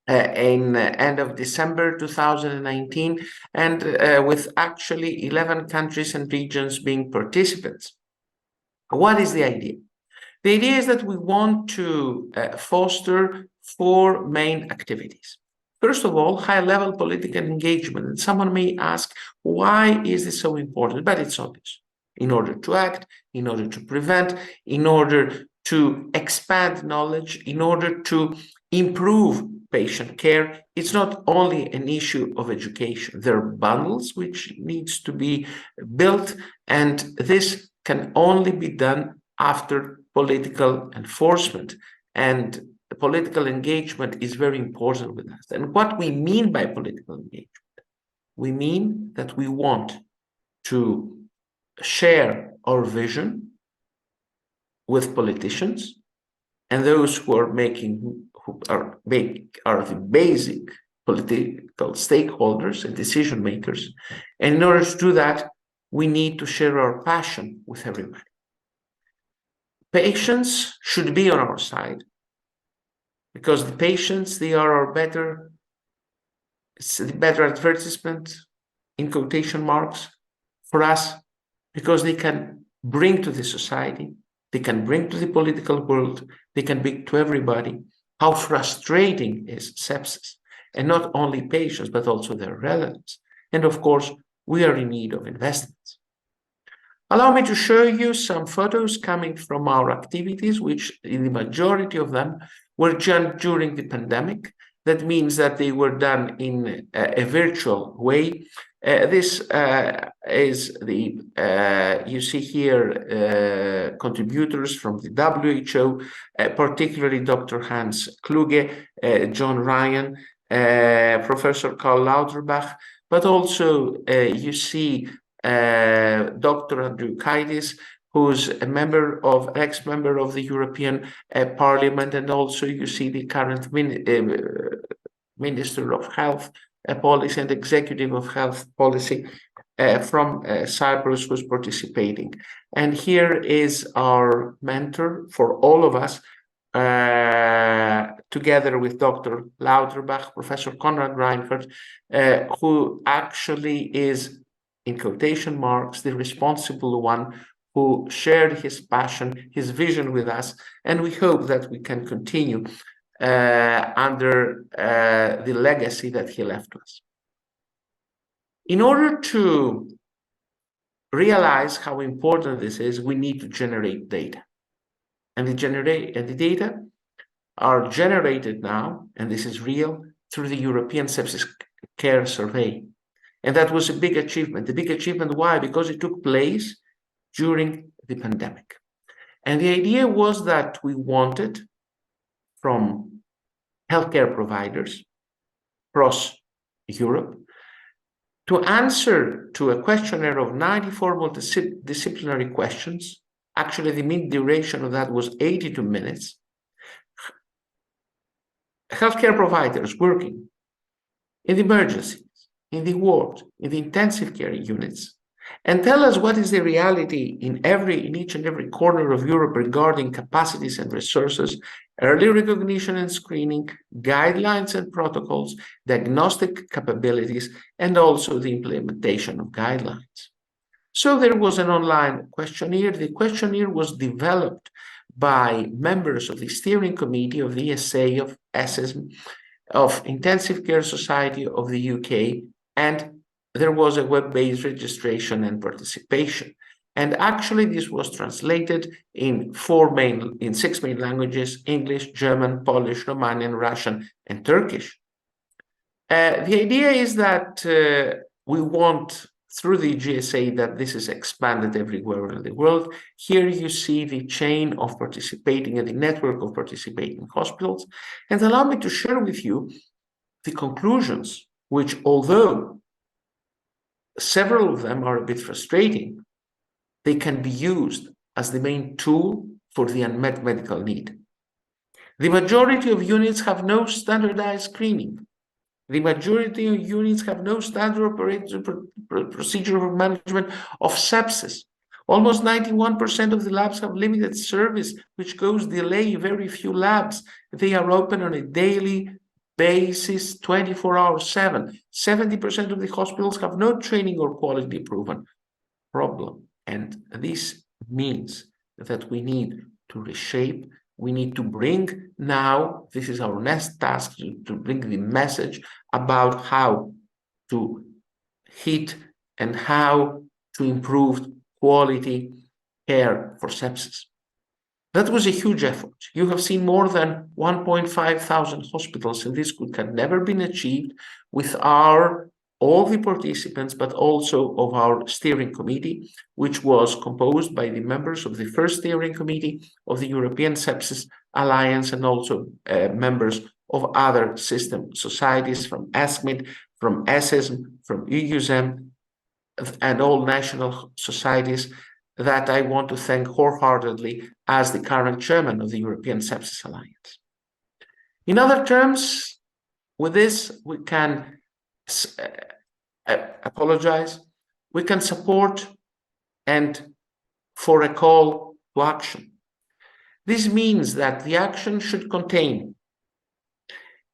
in end of December 2019, and with actually 11 countries and regions being participants. What is the idea? The idea is that we want to foster 4 main activities. First of all, high-level political engagement. And someone may ask, why is this so important? But it's obvious. In order to act, in order to prevent, in order to expand knowledge, in order to improve patient care, it's not only an issue of education. There are bundles which needs to be built, and this can only be done after political enforcement. And political engagement is very important with us. And what we mean by political engagement, we mean that we want to share our vision with politicians and those who are the basic political stakeholders and decision makers. And in order to do that, we need to share our passion with everybody. Patients should be on our side, because the patients, they are our better advertisement, in quotation marks, for us, because they can bring to the society, they can bring to the political world, they can bring to everybody how frustrating is sepsis, and not only patients, but also their relatives. And of course, we are in need of investments. Allow me to show you some photos coming from our activities, which in the majority of them were done during the pandemic. That means that they were done in a virtual way. This is the, you see here, contributors from the WHO, particularly Dr. Hans Kluge, John Ryan, Professor Karl Lauterbach, but also you see Dr. Andrew Kaitis, who's a ex-member of the European Parliament, and also you see the current Minister of Health Policy and Executive of Health Policy from Cyprus, who's participating. And here is our mentor for all of us, together with Dr. Lauterbach, Professor Konrad Reinhardt, who actually is, in quotation marks, the responsible one who shared his passion, his vision with us, and we hope that we can continue under the legacy that he left us. In order to realize how important this is, we need to generate data. And the data are generated now, and this is real, through the European Sepsis Care Survey. And that was a big achievement. The big achievement, why? Because it took place during the pandemic. And the idea was that we wanted from healthcare providers across Europe to answer to a questionnaire of 94 multidisciplinary questions. Actually, the mean duration of that was 82 minutes. Healthcare providers working in the emergencies, in the ward, in the intensive care units, and tell us what is the reality in each and every corner of Europe regarding capacities and resources, early recognition and screening, guidelines and protocols, diagnostic capabilities, and also the implementation of guidelines. So there was an online questionnaire. The questionnaire was developed by members of the steering committee of the ESA, of SSM, of Intensive Care Society of the UK, and there was a web-based registration and participation. And actually, this was translated in 6 main languages: English, German, Polish, Romanian, Russian, and Turkish. The idea is that we want, through the GSA, that this is expanded everywhere in the world. Here you see the chain of participating and the network of participating hospitals. And allow me to share with you the conclusions, which, although several of them are a bit frustrating, they can be used as the main tool for the unmet medical need. The majority of units have no standardized screening. The majority of units have no standard operating procedure for management of sepsis. Almost 91% of the labs have limited service, which goes delay very few labs. They are open on a daily basis, 24 hours, 7. 70% of the hospitals have no training or quality proven problem. And this means that we need to reshape. We need to bring now, this is our next task, to bring the message about how to hit and how to improve quality care for sepsis. That was a huge effort. You have seen more than 1,500 hospitals, and this had never been achieved with all the participants, but also of our steering committee, which was composed by the members of the first steering committee of the European Sepsis Alliance, and also members of other system societies from ASCMID, from SSM, from EUSM, and all national societies that I want to thank wholeheartedly as the current chairman of the European Sepsis Alliance. In other terms, with this, we can we can support and for a call to action. This means that the action should contain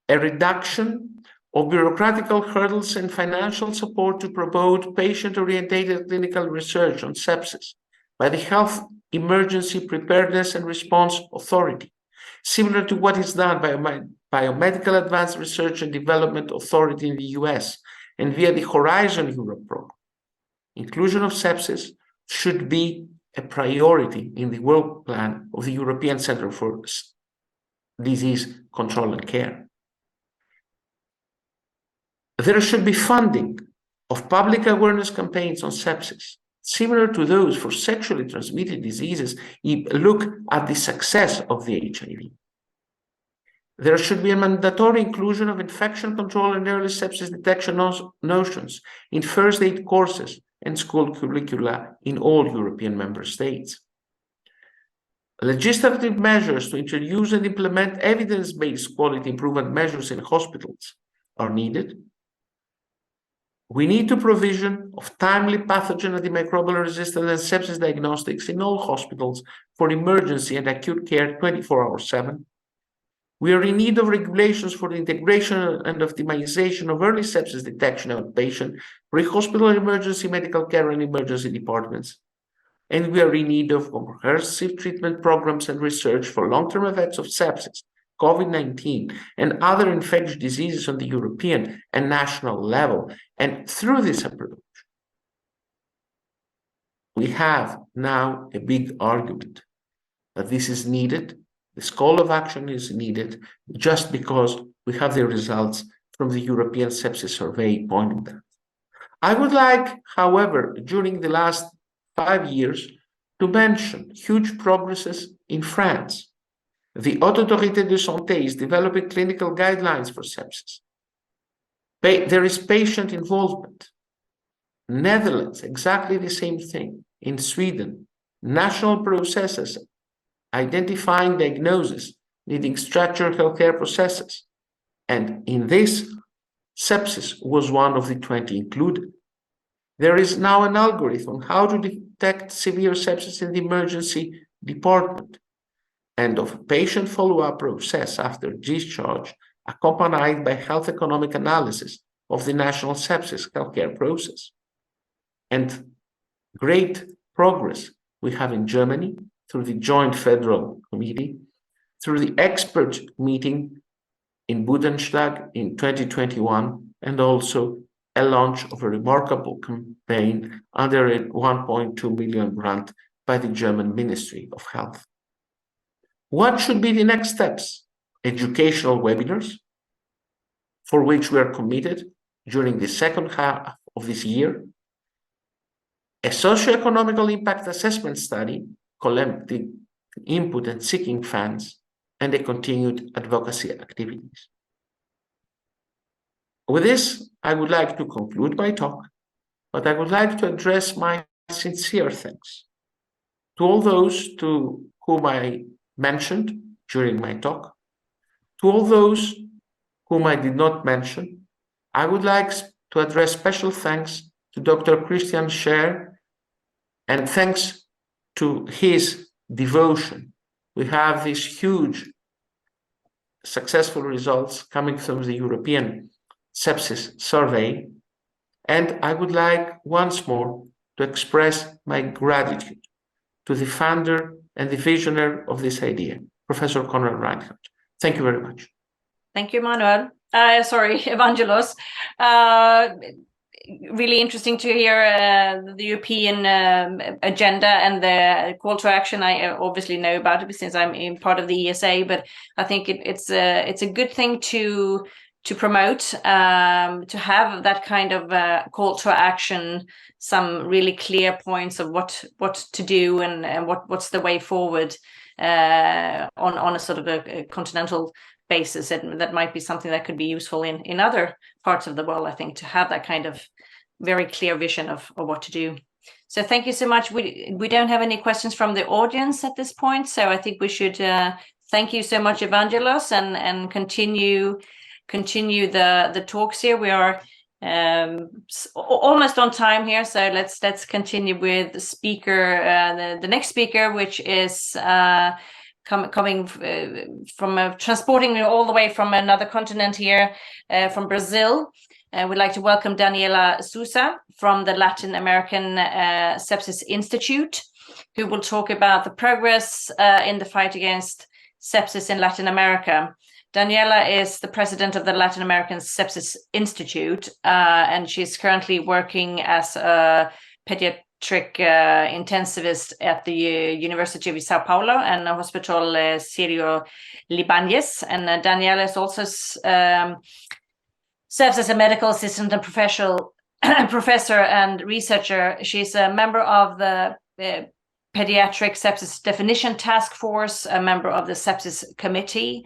a reduction of bureaucratic hurdles and financial support to promote patient-oriented clinical research on sepsis by the Health Emergency Preparedness and Response Authority, similar to what is done by Biomedical Advanced Research and Development Authority in the US, and via the Horizon Europe program. Inclusion of sepsis should be a priority in the work plan of the European Center for Disease Control and Care. There should be funding of public awareness campaigns on sepsis, similar to those for sexually transmitted diseases. Look at the success of the HIV. There should be a mandatory inclusion of infection control and early sepsis detection notions in first aid courses and school curricula in all European member states. Legislative measures to introduce and implement evidence-based quality improvement measures in hospitals are needed. We need to provision of timely pathogen antimicrobial resistance and sepsis diagnostics in all hospitals for emergency and acute care 24/7. We are in need of regulations for the integration and optimization of early sepsis detection outpatient, pre-hospital emergency medical care and emergency departments. And we are in need of comprehensive treatment programs and research for long-term effects of sepsis, COVID-19, and other infectious diseases on the European and national level. And through this approach, we have now a big argument that this is needed. This call of action is needed just because we have the results from the European Sepsis Survey pointing that. I would like, however, during the last 5 years, to mention huge progresses in France. The Haute Autorité de Santé is developing clinical guidelines for sepsis. There is patient involvement. Netherlands, exactly the same thing. In Sweden, national processes identifying diagnosis, needing structured healthcare processes. And in this, sepsis was one of the 20 included. There is now an algorithm on how to detect severe sepsis in the emergency department and of patient follow-up process after discharge, accompanied by health economic analysis of the national sepsis healthcare process. And great progress we have in Germany through the Joint Federal Committee, through the expert meeting in Bundestag in 2021, and also a launch of a remarkable campaign under a 1.2 million grant by the German Ministry of Health. What should be the next steps? Educational webinars, for which we are committed during the second half of this year, a socio-economical impact assessment study collecting input and seeking funds, and a continued advocacy activities. With this, I would like to conclude my talk, but I would like to address my sincere thanks to all those to whom I mentioned during my talk, to all those whom I did not mention. I would like to address special thanks to Dr. Christian Scher, and thanks to his devotion. We have these huge successful results coming from the European Sepsis Survey, and I would like once more to express my gratitude to the founder and the visionary of this idea, Professor Konrad Reinhardt. Thank you very much. Thank you, Emmanuel. Evangelos. Really interesting to hear the European agenda and the call to action. I obviously know about it since I'm in part of the ESA, but I think it's a good thing to promote, to have that kind of call to action, some really clear points of what to do and what's the way forward on a sort of a continental basis. And that might be something that could be useful in other parts of the world, I think, to have that kind of very clear vision of what to do. So thank you so much. We don't have any questions from the audience at this point, so I think we should thank you so much, Evangelos, and continue the talks here. We are almost on time here, so let's continue with the speaker, the next speaker, which is coming from transporting all the way from another continent here, from Brazil. We'd like to welcome Daniela Souza from the Latin American Sepsis Institute, who will talk about the progress in the fight against sepsis in Latin America. Daniela is the president of the Latin American Sepsis Institute, and she's currently working as a pediatric intensivist at the University of Sao Paulo and Hospital Sírio Libáñez. And Daniela is also serves as a medical assistant and professor and researcher. She's a member of the Pediatric Sepsis Definition Task Force, a member of the Sepsis Committee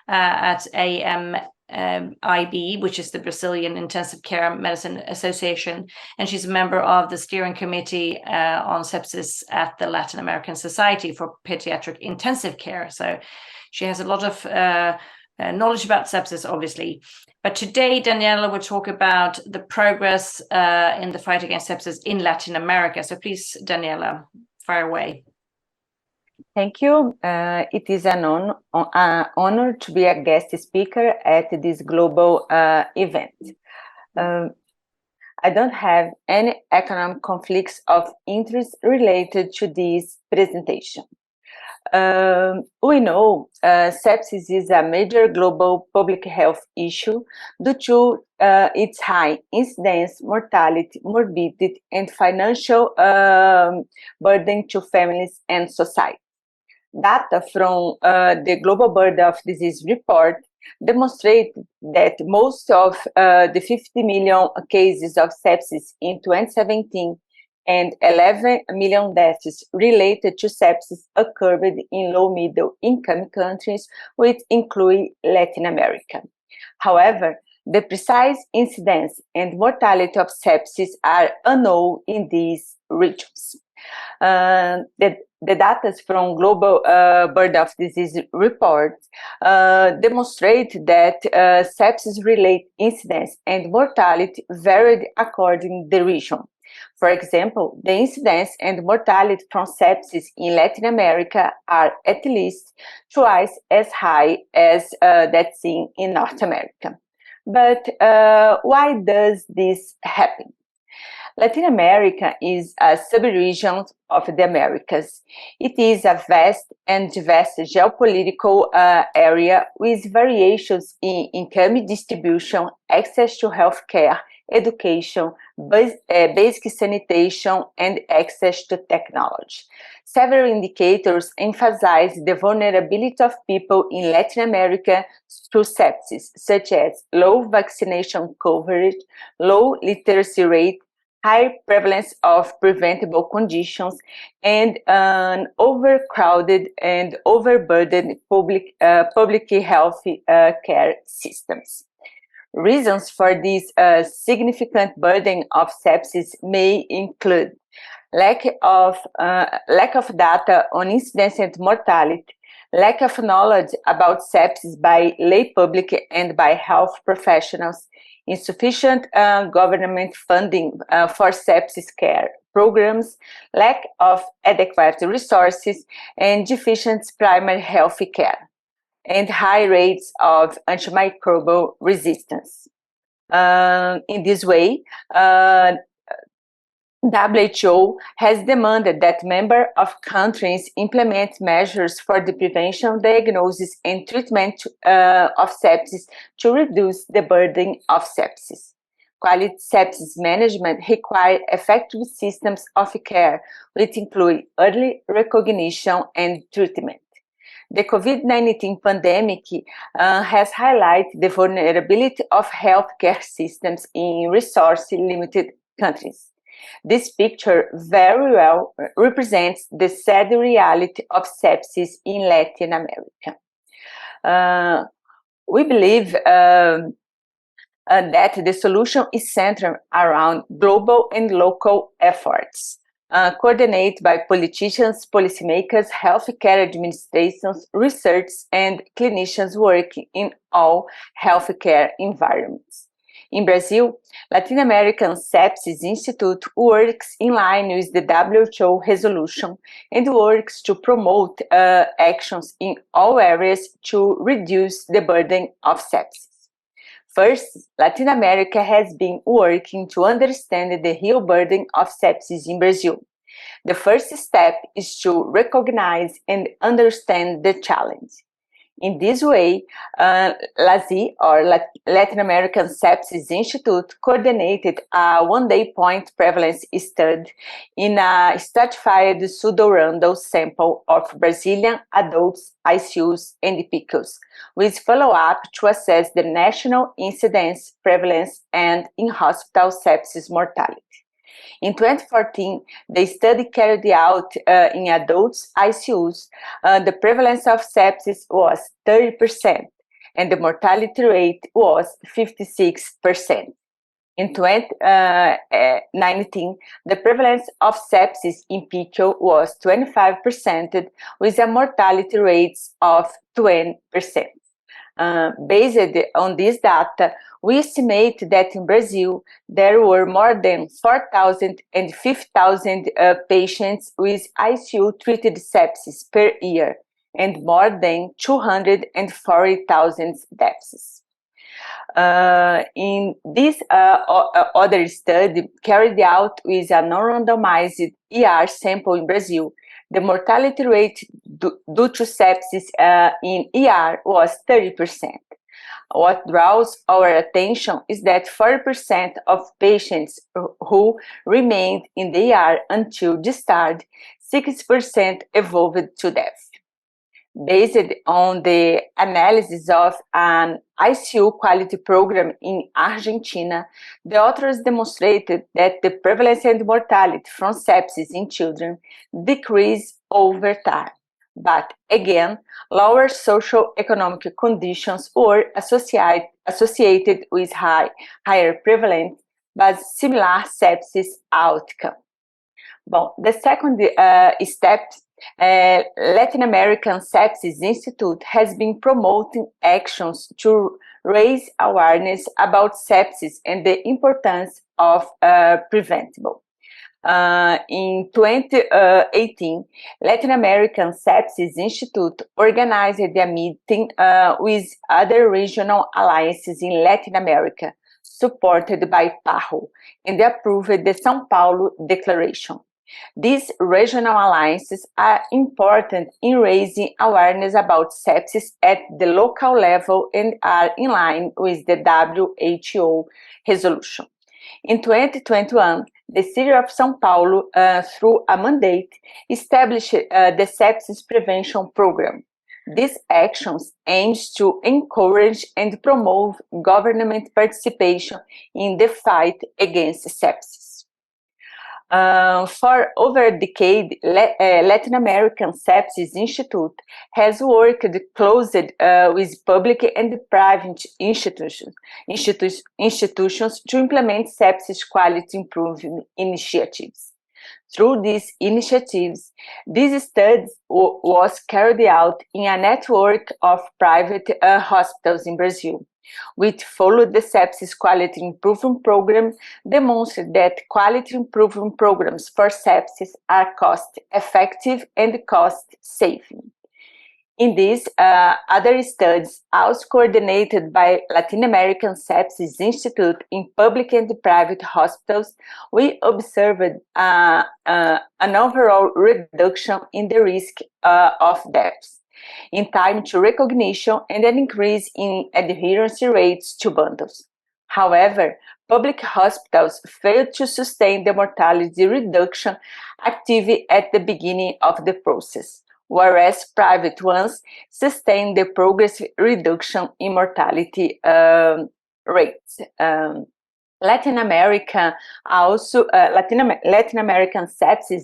at AMIB, which is the Brazilian Intensive Care Medicine Association, and she's a member of the Steering Committee on Sepsis at the Latin American Society for Pediatric Intensive Care. So she has a lot of knowledge about sepsis, obviously. But today, Daniela will talk about the progress in the fight against sepsis in Latin America. So please, Daniela, fire away. Thank you. It is an honor to be a guest speaker at this global event. I don't have any economic conflicts of interest related to this presentation. We know sepsis is a major global public health issue due to its high incidence, mortality, morbidity, and financial burden to families and society. Data from the Global Burden of Disease report demonstrate that most of the 50 million cases of sepsis in 2017 and 11 million deaths related to sepsis occurred in low-middle income countries, which include Latin America. However, the precise incidence and mortality of sepsis are unknown in these regions. The data from Global Burden of Disease report demonstrate that sepsis-related incidence and mortality varied according to the region. For example, the incidence and mortality from sepsis in Latin America are at least twice as high as that seen in North America. But why does this happen? Latin America is a sub-region of the Americas. It is a vast and diverse geopolitical area with variations in income distribution, access to healthcare, education, basic sanitation, and access to technology. Several indicators emphasize the vulnerability of people in Latin America to sepsis, such as low vaccination coverage, low literacy rate, high prevalence of preventable conditions, and an overcrowded and overburdened public health care systems. Reasons for this significant burden of sepsis may include lack of data on incidence and mortality, lack of knowledge about sepsis by lay public and by health professionals, insufficient government funding for sepsis care programs, lack of adequate resources, and deficient primary health care, and high rates of antimicrobial resistance. In this way, WHO has demanded that member of countries implement measures for the prevention, diagnosis, and treatment of sepsis to reduce the burden of sepsis. Quality sepsis management requires effective systems of care, which include early recognition and treatment. The COVID-19 pandemic has highlighted the vulnerability of healthcare systems in resource-limited countries. This picture very well represents the sad reality of sepsis in Latin America. We believe that the solution is centered around global and local efforts, coordinated by politicians, policymakers, healthcare administrations, research, and clinicians working in all healthcare environments. In Brazil, Latin American Sepsis Institute works in line with the WHO resolution and works to promote actions in all areas to reduce the burden of sepsis. First, Latin America has been working to understand the real burden of sepsis in Brazil. The first step is to recognize and understand the challenge. In this way, LASI, or Latin American Sepsis Institute, coordinated a one-day point prevalence study in a stratified pseudo-random sample of Brazilian adults, ICUs, and PICUs, with follow-up to assess the national incidence, prevalence, and in-hospital sepsis mortality. In 2014, the study carried out in adults ICUs, the prevalence of sepsis was 30%, and the mortality rate was 56%. In 2019, the prevalence of sepsis in PICU was 25%, with a mortality rate of 20%. Based on this data, we estimate that in Brazil, there were more than 4,000 and 5,000 patients with ICU-treated sepsis per year, and more than 240,000 deaths. In this other study carried out with a non-randomized ER sample in Brazil, the mortality rate due to sepsis in ER was 30%. What draws our attention is that 40% of patients who remained in the ER until discharge, 60% evolved to death. Based on the analysis of an ICU quality program in Argentina, the authors demonstrated that the prevalence and mortality from sepsis in children decreased over time. But again, lower socio-economic conditions were associated with higher prevalence, but similar sepsis outcome. Well, the second step, Latin American Sepsis Institute has been promoting actions to raise awareness about sepsis and the importance of preventable. In 2018, Latin American Sepsis Institute organized a meeting with other regional alliances in Latin America, supported by PAHO, and approved the São Paulo Declaration. These regional alliances are important in raising awareness about sepsis at the local level and are in line with the WHO resolution. In 2021, the City of São Paulo, through a mandate, established the Sepsis Prevention Program. These actions aim to encourage and promote government participation in the fight against sepsis. For over a decade, Latin American Sepsis Institute has worked closely with public and private institutions to implement sepsis quality improvement initiatives. Through these initiatives, this study was carried out in a network of private hospitals in Brazil, which followed the Sepsis Quality Improvement Program, demonstrated that quality improvement programs for sepsis are cost-effective and cost-saving. In these other studies, also coordinated by Latin American Sepsis Institute in public and private hospitals, we observed an overall reduction in the risk of deaths, in time to recognition, and an increase in adherence rates to bundles. However, public hospitals failed to sustain the mortality reduction activity at the beginning of the process, whereas private ones sustained the progressive reduction in mortality rates. Latin American Sepsis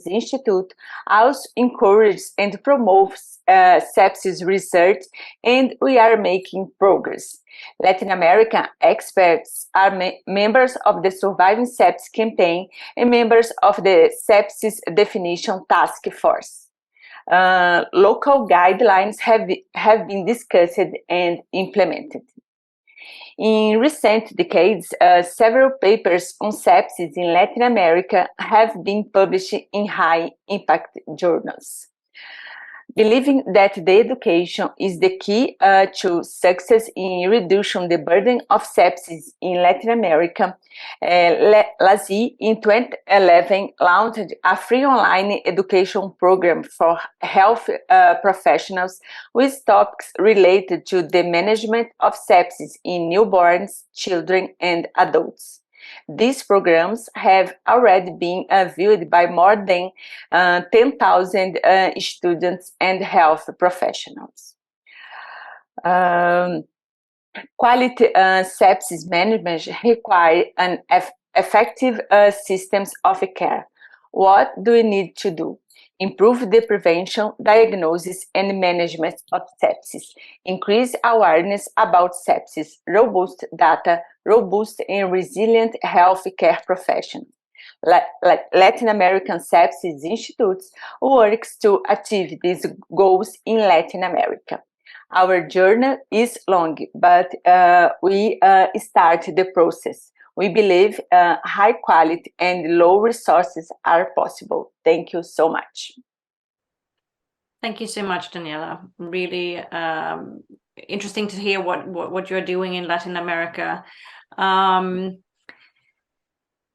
Institute also encourages and promotes sepsis research, and we are making progress. Latin American experts are members of the Surviving Sepsis campaign and members of the Sepsis Definition Task Force. Local guidelines have been discussed and implemented. In recent decades, several papers on sepsis in Latin America have been published in high-impact journals. Believing that the education is the key to success in reducing the burden of sepsis in Latin America, LASI in 2011 launched a free online education program for health professionals with topics related to the management of sepsis in newborns, children, and adults. These programs have already been viewed by more than 10,000 students and health professionals. Quality sepsis management requires an effective systems of care. What do we need to do? Improve the prevention, diagnosis, and management of sepsis. Increase awareness about sepsis, robust data, robust and resilient healthcare professionals. Latin American Sepsis Institutes works to achieve these goals in Latin America. Our journey is long, but we start the process. We believe high quality and low resources are possible. Thank you so much. Thank you so much, Daniela. Really interesting to hear what you're doing in Latin America.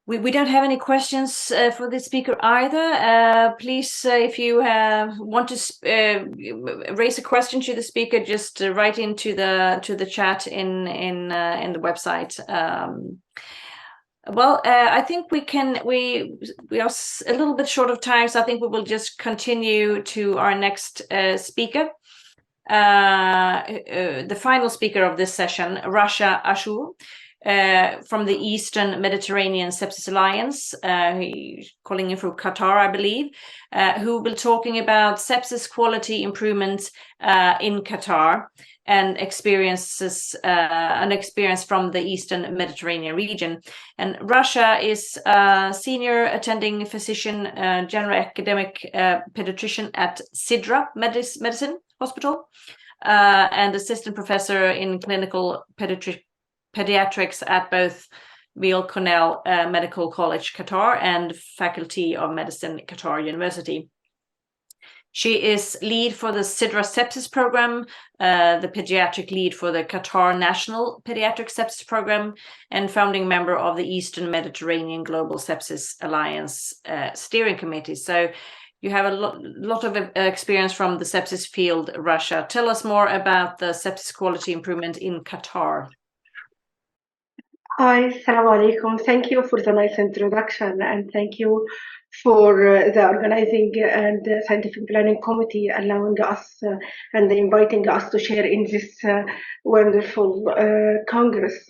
We don't have any questions for the speaker either. Please, if you want to raise a question to the speaker, just write into the chat in the website. Well, I think we are a little bit short of time, so I think we will just continue to our next speaker. The final speaker of this session, Rasha Ashour, from the Eastern Mediterranean Sepsis Alliance, calling in from Qatar, I believe, who will be talking about sepsis quality improvement in Qatar and experience from the Eastern Mediterranean region. And Rasha is a senior attending physician, general academic pediatrician at Sidra Medicine Hospital, and assistant professor in clinical pediatrics at both Weill Cornell Medical College, Qatar, and Faculty of Medicine, Qatar University. She is lead for the Sidra Sepsis Program, the pediatric lead for the Qatar National Pediatric Sepsis Program, and founding member of the Eastern Mediterranean Global Sepsis Alliance Steering Committee. So you have a lot of experience from the sepsis field, Rasha. Tell us more about the sepsis quality improvement in Qatar. Hi, Assalamu alaikum. Thank you for the nice introduction, and thank you for the organizing and scientific planning committee allowing us and inviting us to share in this wonderful congress.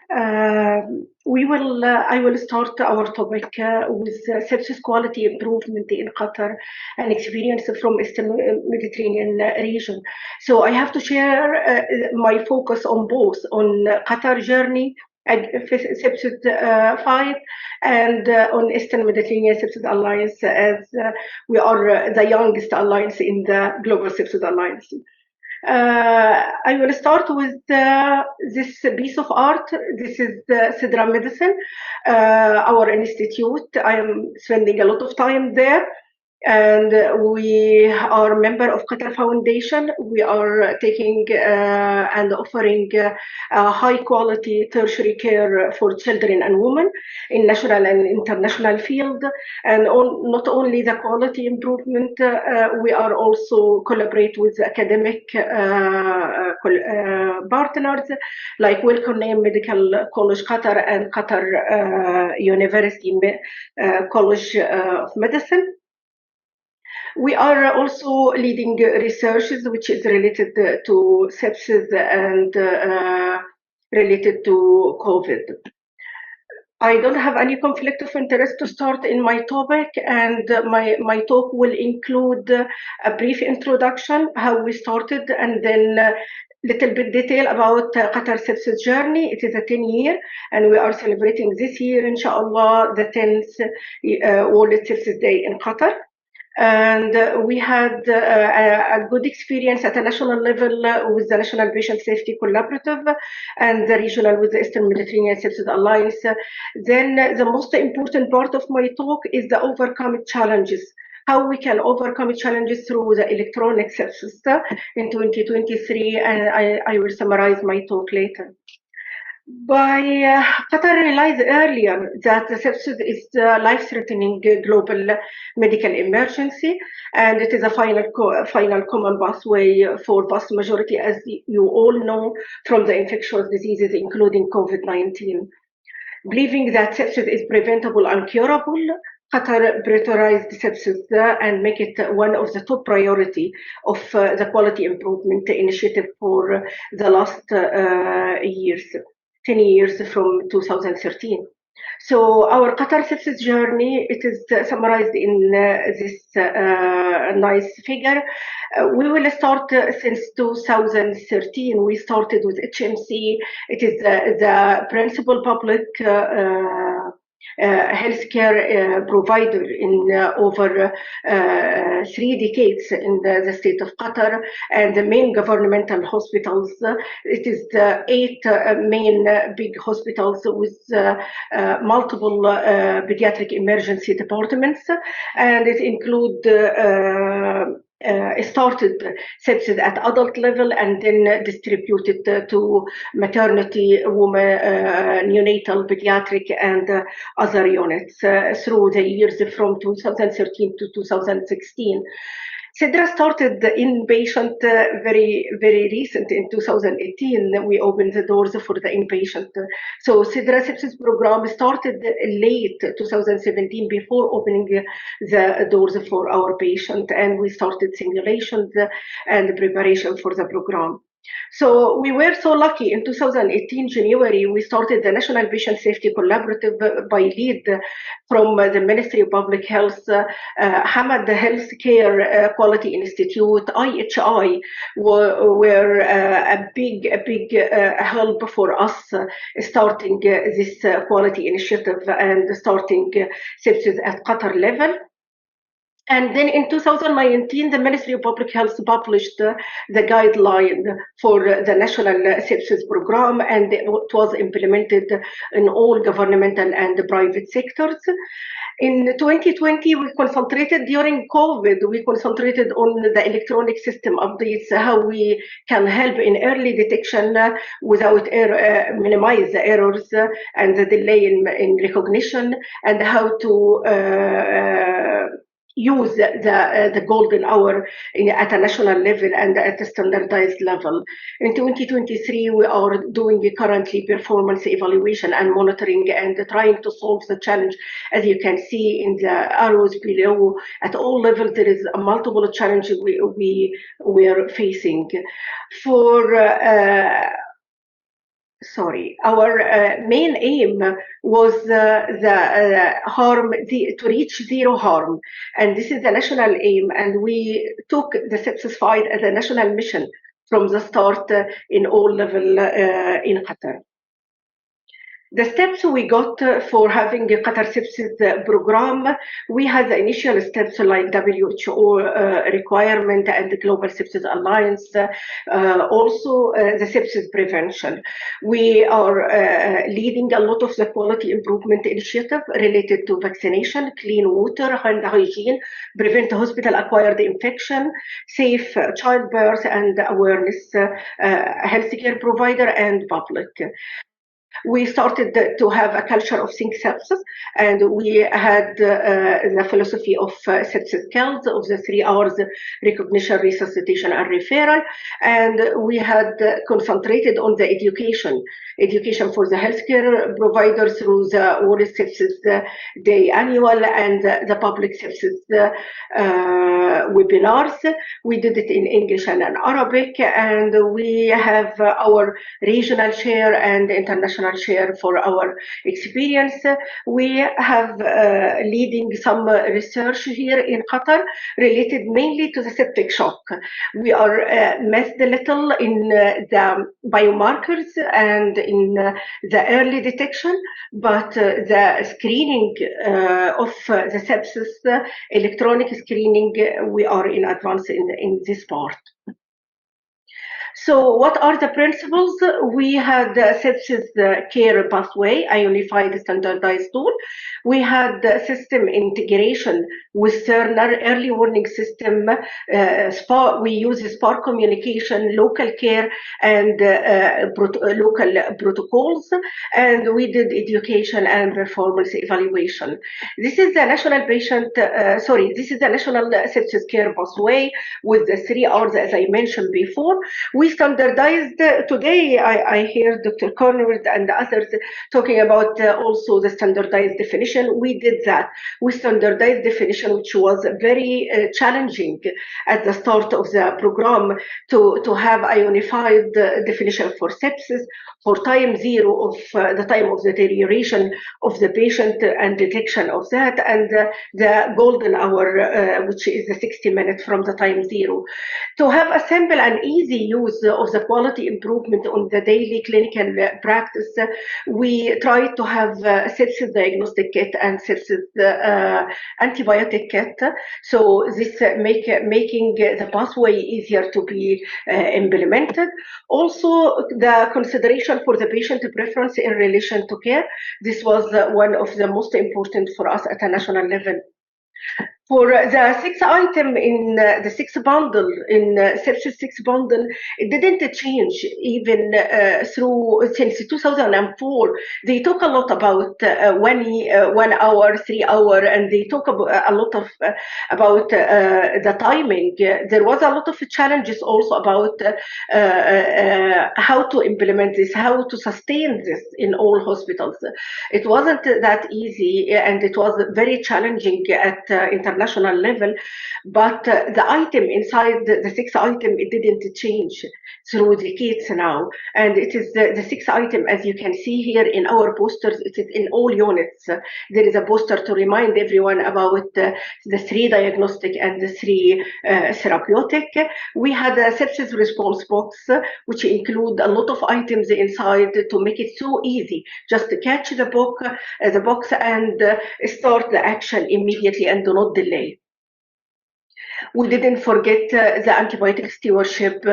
I will start our topic with sepsis quality improvement in Qatar and experience from Eastern Mediterranean region. So I have to share my focus on both, on Qatar journey Sepsis 5 and on Eastern Mediterranean Sepsis Alliance, as we are the youngest alliance in the Global Sepsis Alliance. I will start with this piece of art. This is the Sidra Medicine, our institute. I am spending a lot of time there. And we are a member of Qatar Foundation. We are taking and offering high quality tertiary care for children and women in national and international field. And not only the quality improvement, we are also collaborate with academic partners like Weill Cornell Medical College Qatar and Qatar University College of Medicine. We are also leading researches which is related to sepsis and related to COVID. I don't have any conflict of interest to start in my topic, and my talk will include a brief introduction, how we started, and then little bit detail about Qatar sepsis journey. It is a 10-year, and we are celebrating this year, inshallah, the 10th World Sepsis Day in Qatar. And we had a good experience at a national level with the National Patient Safety Collaborative and the regional with the Eastern Mediterranean Sepsis Alliance. Then the most important part of my talk is the overcome challenges how we can overcome challenges through the electronic sepsis in 2023, and I will summarize my talk later. Qatar realized earlier that sepsis is a life-threatening global medical emergency, and it is a final common pathway for vast majority, as you all know, from the infectious diseases, including COVID-19. Believing that sepsis is preventable and curable, Qatar prioritized sepsis and make it one of the top priority of the quality improvement initiative for the last years. 10 years from 2013. So our Qatar sepsis journey, it is summarized in this nice figure. We will start since 2013. We started with HMC. It is the principal public healthcare provider in over 3 decades in the state of Qatar, and the main governmental hospitals. It is the 8 main big hospitals with multiple pediatric emergency departments, and it includes started sepsis at adult level and then distributed to maternity, woman, neonatal, pediatric, and other units through the years from 2013 to 2016. Sidra started inpatient very recent in 2018. We opened the doors for the inpatient. So Sidra sepsis program started late 2017 before opening the doors for our patient, and we started simulations and preparation for the program. So we were so lucky in 2018 January, we started the National Patient Safety Collaborative by lead from the Ministry of Public Health, Hamad Healthcare Quality Institute, IHI, were a big help for us starting this quality initiative and starting sepsis at Qatar level. And then in 2019, the Ministry of Public Health published the guideline for the National Sepsis Program, and it was implemented in all governmental and private sectors. In 2020, we concentrated during COVID, we concentrated on the electronic system updates, how we can help in early detection without minimize the errors and the delay in recognition, and how to use the golden hour at a national level and at a standardized level. In 2023, we are doing currently performance evaluation and monitoring and trying to solve the challenge. As you can see in the arrows below, at all levels, there is a multiple challenges we are facing. Our main aim was to reach zero harm, and this is the national aim, and we took the sepsis fight as a national mission from the start in all levels in Qatar. The steps we got for having a Qatar sepsis program, we had the initial steps like WHO requirement and the Global Sepsis Alliance, also the sepsis prevention. We are leading a lot of the quality improvement initiative related to vaccination, clean water, hand hygiene, prevent hospital-acquired infection, safe childbirth, and awareness, healthcare provider and public. We started to have a culture of think sepsis, and we had the philosophy of sepsis kills, of the 3 hours recognition, resuscitation, and referral. And we had concentrated on the education for the healthcare providers through the World Sepsis Day annual and the public sepsis webinars. We did it in English and in Arabic, and we have our regional chair and international share for our experience. We have leading some research here in Qatar related mainly to the septic shock. We are messed a little in the biomarkers and in the early detection, but the screening of the sepsis, electronic screening, we are in advance in this part. So what are the principles? We had the sepsis care pathway, a unified standardized tool. We had system integration with Cerner, early warning system. We use SPAR communication, local care, and local protocols, and we did education and performance evaluation. This is the national this is the national sepsis care pathway with the 3 R's, as I mentioned before. We standardized today. I hear Dr. Conrad and others talking about also the standardized definition. We did that. We standardized definition, which was very challenging at the start of the program to have a unified definition for sepsis, for time zero of the time of the deterioration of the patient and detection of that, and the golden hour, which is the 60 minutes from the time zero. To have a simple and easy use of the quality improvement on the daily clinical practice, we try to have sepsis diagnostic kit and sepsis antibiotic kit. So this making the pathway easier to be implemented. Also, the consideration for the patient preference in relation to care. This was one of the most important for us at a national level. For the 6 item in the 6 bundle, in sepsis 6 bundle, it didn't change even since 2004. They talk a lot about 1 hour, 3 hour, and they talk about a lot of about the timing. There was a lot of challenges also about how to implement this, how to sustain this in all hospitals. It wasn't that easy, and it was very challenging at international level, but the item inside the 6 item, it didn't change through decades now, and it is the 6 item, as you can see here in our posters. It is in all units. There is a poster to remind everyone about the 3 diagnostic and the 3 therapeutic. We had a sepsis response box, which include a lot of items inside to make it so easy. Just to catch the box and start the action immediately and do not delay. We didn't forget the antibiotic stewardship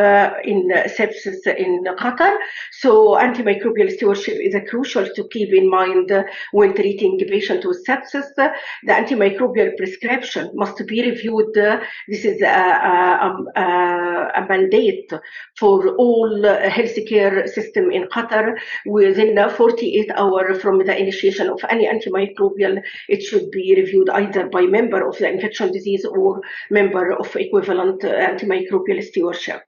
in sepsis in Qatar. So antimicrobial stewardship is crucial to keep in mind when treating a patient with sepsis. The antimicrobial prescription must be reviewed. This is a mandate for all healthcare system in Qatar. Within 48 hours from the initiation of any antimicrobial, it should be reviewed either by member of the infection disease or member of equivalent antimicrobial stewardship.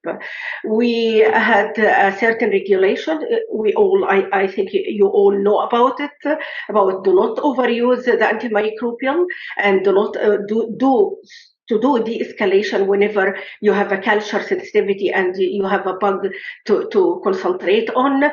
We had a certain regulation. I think you all know about it, about do not overuse the antimicrobial and do not to do de-escalation whenever you have a culture sensitivity and you have a bug to concentrate on.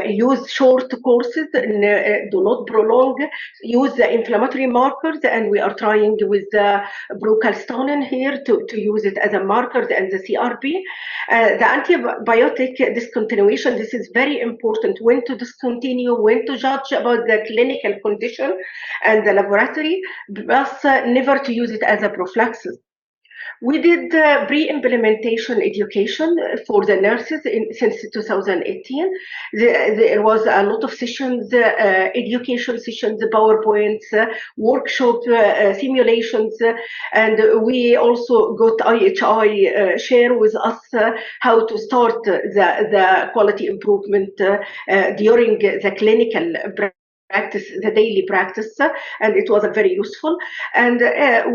Use short courses, do not prolong. Use the inflammatory markers, and we are trying with the brocalcitonin here to use it as a marker and the CRP. The antibiotic discontinuation, this is very important. When to discontinue, when to judge about the clinical condition and the laboratory, but never to use it as a prophylaxis. We did pre-implementation education for the nurses since 2018. There was a lot of sessions, education sessions, PowerPoints, workshop simulations, and we also got IHI share with us how to start the quality improvement during the clinical practice, the daily practice, and it was very useful. And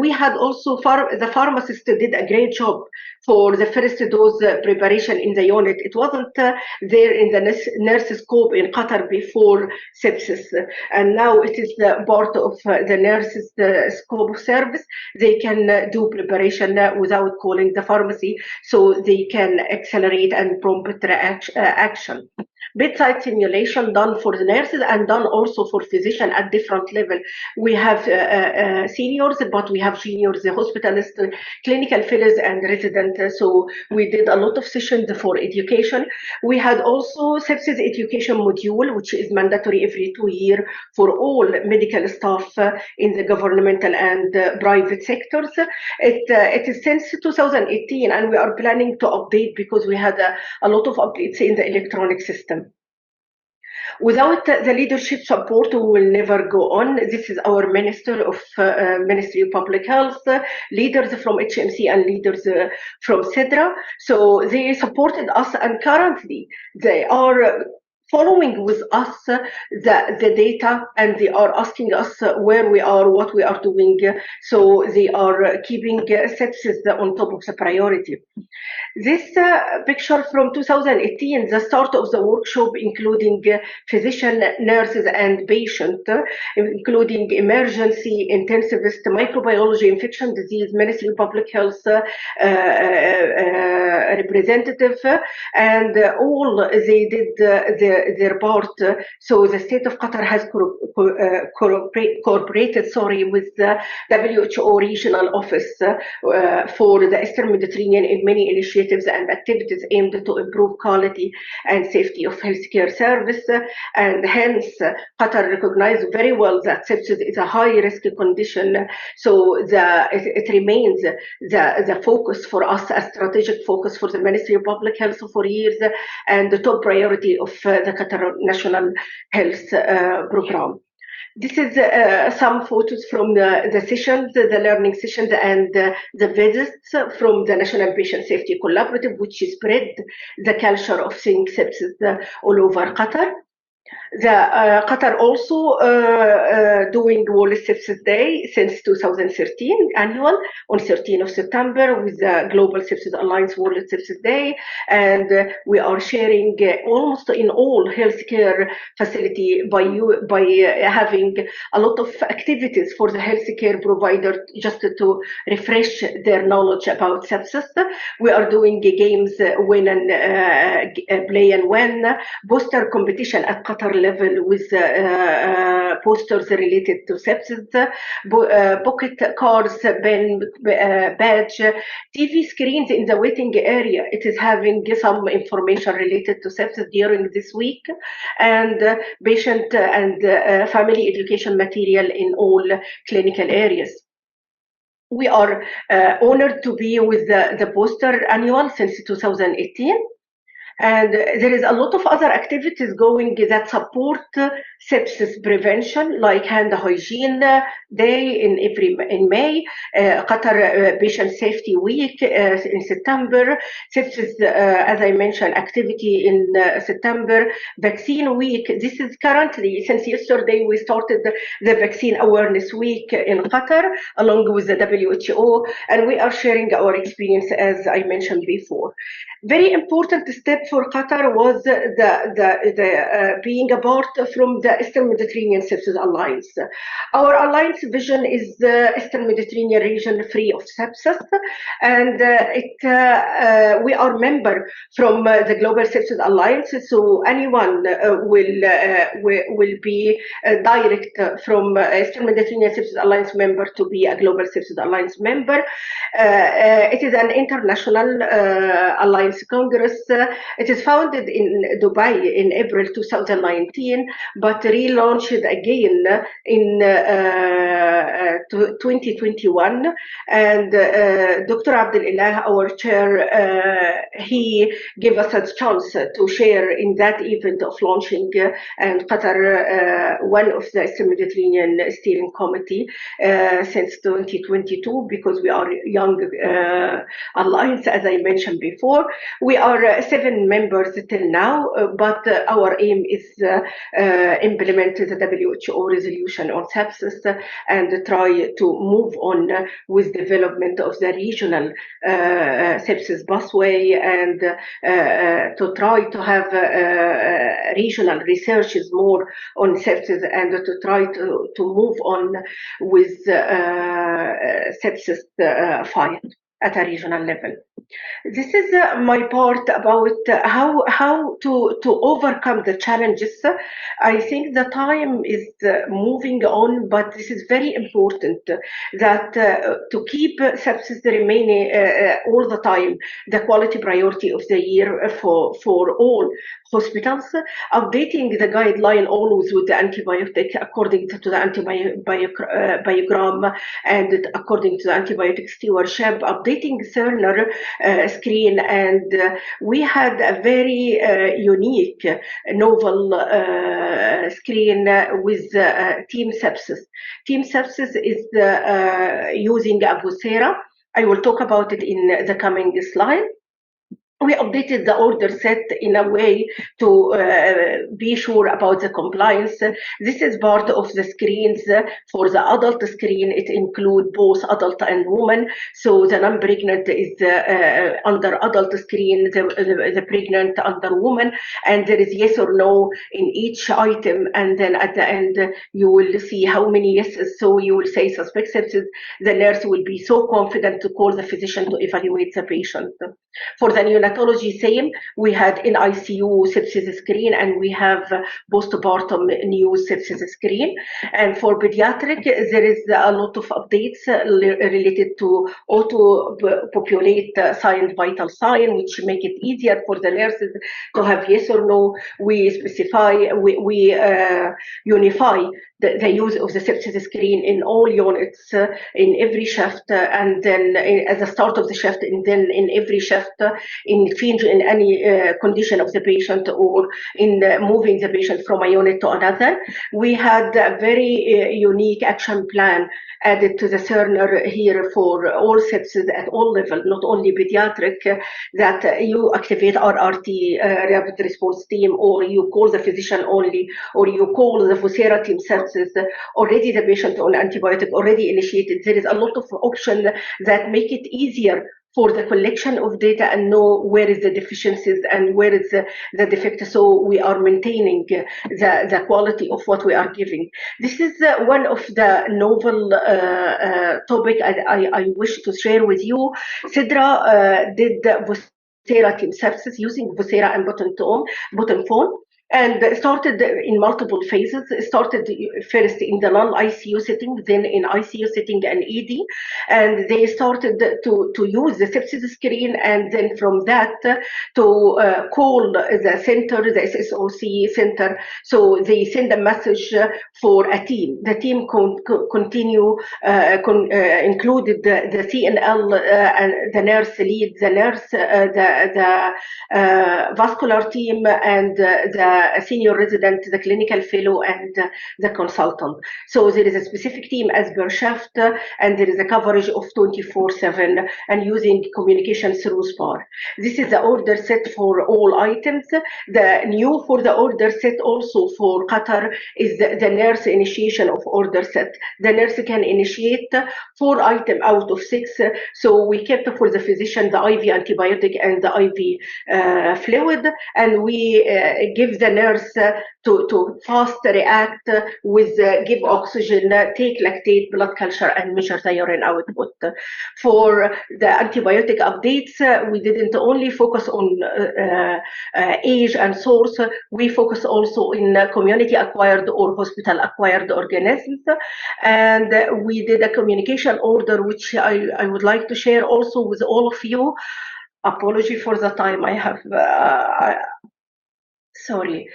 we had also the pharmacist did a great job for the first dose preparation in the unit. It wasn't there in the nurse scope in Qatar before sepsis, and now it is part of the nurses' scope of service. They can do preparation without calling the pharmacy, so they can accelerate and prompt action. Bedside simulation done for the nurses and done also for physician at different level. We have seniors, but we have juniors, the hospitalists, clinical fellows, and residents. So we did a lot of sessions for education. We had also sepsis education module, which is mandatory every 2 years for all medical staff in the governmental and private sectors. It is since 2018, and we are planning to update because we had a lot of updates in the electronic system. Without the leadership support, we will never go on. This is our Minister of Ministry of Public Health, leaders from HMC and leaders from CEDRA. So they supported us, and currently they are following with us the data, and they are asking us where we are, what we are doing. So they are keeping sepsis on top of the priority. This picture from 2018, the start of the workshop, including physician, nurses, and patient, including emergency, intensivist, microbiology, infection disease, Ministry of Public Health representative, and all they did their part. So the state of Qatar has cooperated, with the WHO regional office for the Eastern Mediterranean in many initiatives and activities aimed to improve quality and safety of healthcare service, and hence Qatar recognized very well that sepsis is a high-risk condition. So it remains the focus for us, a strategic focus for the Ministry of Public Health for years, and the top priority of the Qatar National Health Program. This is some photos from the sessions, the learning sessions, and the visits from the National Patient Safety Collaborative, which spread the culture of seeing sepsis all over Qatar. Qatar also doing World Sepsis Day since 2013, annual, on 13th of September with the Global Sepsis Alliance World Sepsis Day, and we are sharing almost in all healthcare facility by having a lot of activities for the healthcare provider just to refresh their knowledge about sepsis. We are doing games, win and play and win, poster competition at Qatar level with posters related to sepsis, pocket cards, pen, badge, TV screens in the waiting area. It is having some information related to sepsis during this week, and patient and family education material in all clinical areas. We are honored to be with the poster annual since 2018. And there is a lot of other activities going that support sepsis prevention, like Hand Hygiene Day in May, Qatar Patient Safety Week in September, sepsis, as I mentioned, activity in September, Vaccine Week. This is currently, since yesterday, we started the Vaccine Awareness Week in Qatar, along with the WHO, and we are sharing our experience, as I mentioned before. Very important step for Qatar was the being a part from the Eastern Mediterranean Sepsis Alliance. Our alliance vision is the Eastern Mediterranean region free of sepsis, and we are member from the Global Sepsis Alliance. So anyone will be direct from Eastern Mediterranean Sepsis Alliance member to be a Global Sepsis Alliance member. It is an international alliance congress. It is founded in Dubai in April 2019, but relaunched again in 2021. And Dr. Abdelilah, our chair, he gave us a chance to share in that event of launching, and Qatar, one of the Eastern Mediterranean Steering Committee since 2022, because we are young alliance, as I mentioned before. We are 7 members till now, but our aim is implement the WHO resolution on sepsis and try to move on with development of the regional sepsis pathway, and to try to have regional researches more on sepsis, and to try to move on with sepsis fight at a regional level. This is my part about how to overcome the challenges. I think the time is moving on, but this is very important that to keep sepsis remaining all the time the quality priority of the year for all hospitals, updating the guideline always with the antibiotic according to the antibiogram and according to the antibiotic stewardship, updating Cerner screen, and we had a very unique, novel screen with Team Sepsis. Team Sepsis is using a Vocera. I will talk about it in the coming slide. We updated the order set in a way to be sure about the compliance. This is part of the screens for the adult screen. It includes both adult and woman. So the non-pregnant is under adult screen, the pregnant under woman, and there is yes or no in each item. And then at the end, you will see how many yeses. So you will say suspect sepsis. The nurse will be so confident to call the physician to evaluate the patient. For the neonatology, same. We had in ICU sepsis screen, and we have postpartum news sepsis screen. And for pediatric, there is a lot of updates related to auto-populate signed vital sign, which make it easier for the nurses to have yes or no. We specify, we unify the use of the sepsis screen in all units, in every shift, and then at the start of the shift, and then in every shift, in change in any condition of the patient, or in moving the patient from a unit to another. We had a very unique action plan added to the Cerner here for all sepsis at all levels, not only pediatric, that you activate RRT, rapid response team, or you call the physician only, or you call the Vocera team sepsis, already the patient on antibiotic, already initiated. There is a lot of options that make it easier for the collection of data and know where is the deficiencies and where is the defect. So we are maintaining the quality of what we are giving. This is one of the novel topic I wish to share with you. Sidra did Vocera team sepsis using Vocera and button phone. And started in multiple phases. Started first in the non-ICU setting, then in ICU setting and ED, and they started to use the sepsis screen, and then from that to call the center, the SSOC center. So they send a message for a team. The team included the CNL, and the nurse lead, the nurse, the vascular team, and the senior resident, the clinical fellow, and the consultant. So there is a specific team as per shift, and there is a coverage of 24/7 and using communication through SPAR. This is the order set for all items. The new for the order set also for Qatar is the nurse initiation of order set. The nurse can initiate 4 items out of 6. So we kept for the physician the IV antibiotic and the IV fluid, and we give the nurse to fast react with give oxygen, take lactate, blood culture, and measure the urine output. For the antibiotic updates, we didn't only focus on age and source, we focus also in community acquired or hospital acquired organisms. And we did a communication order, which I would like to share also with all of you. Apology for the time I have. Sorry.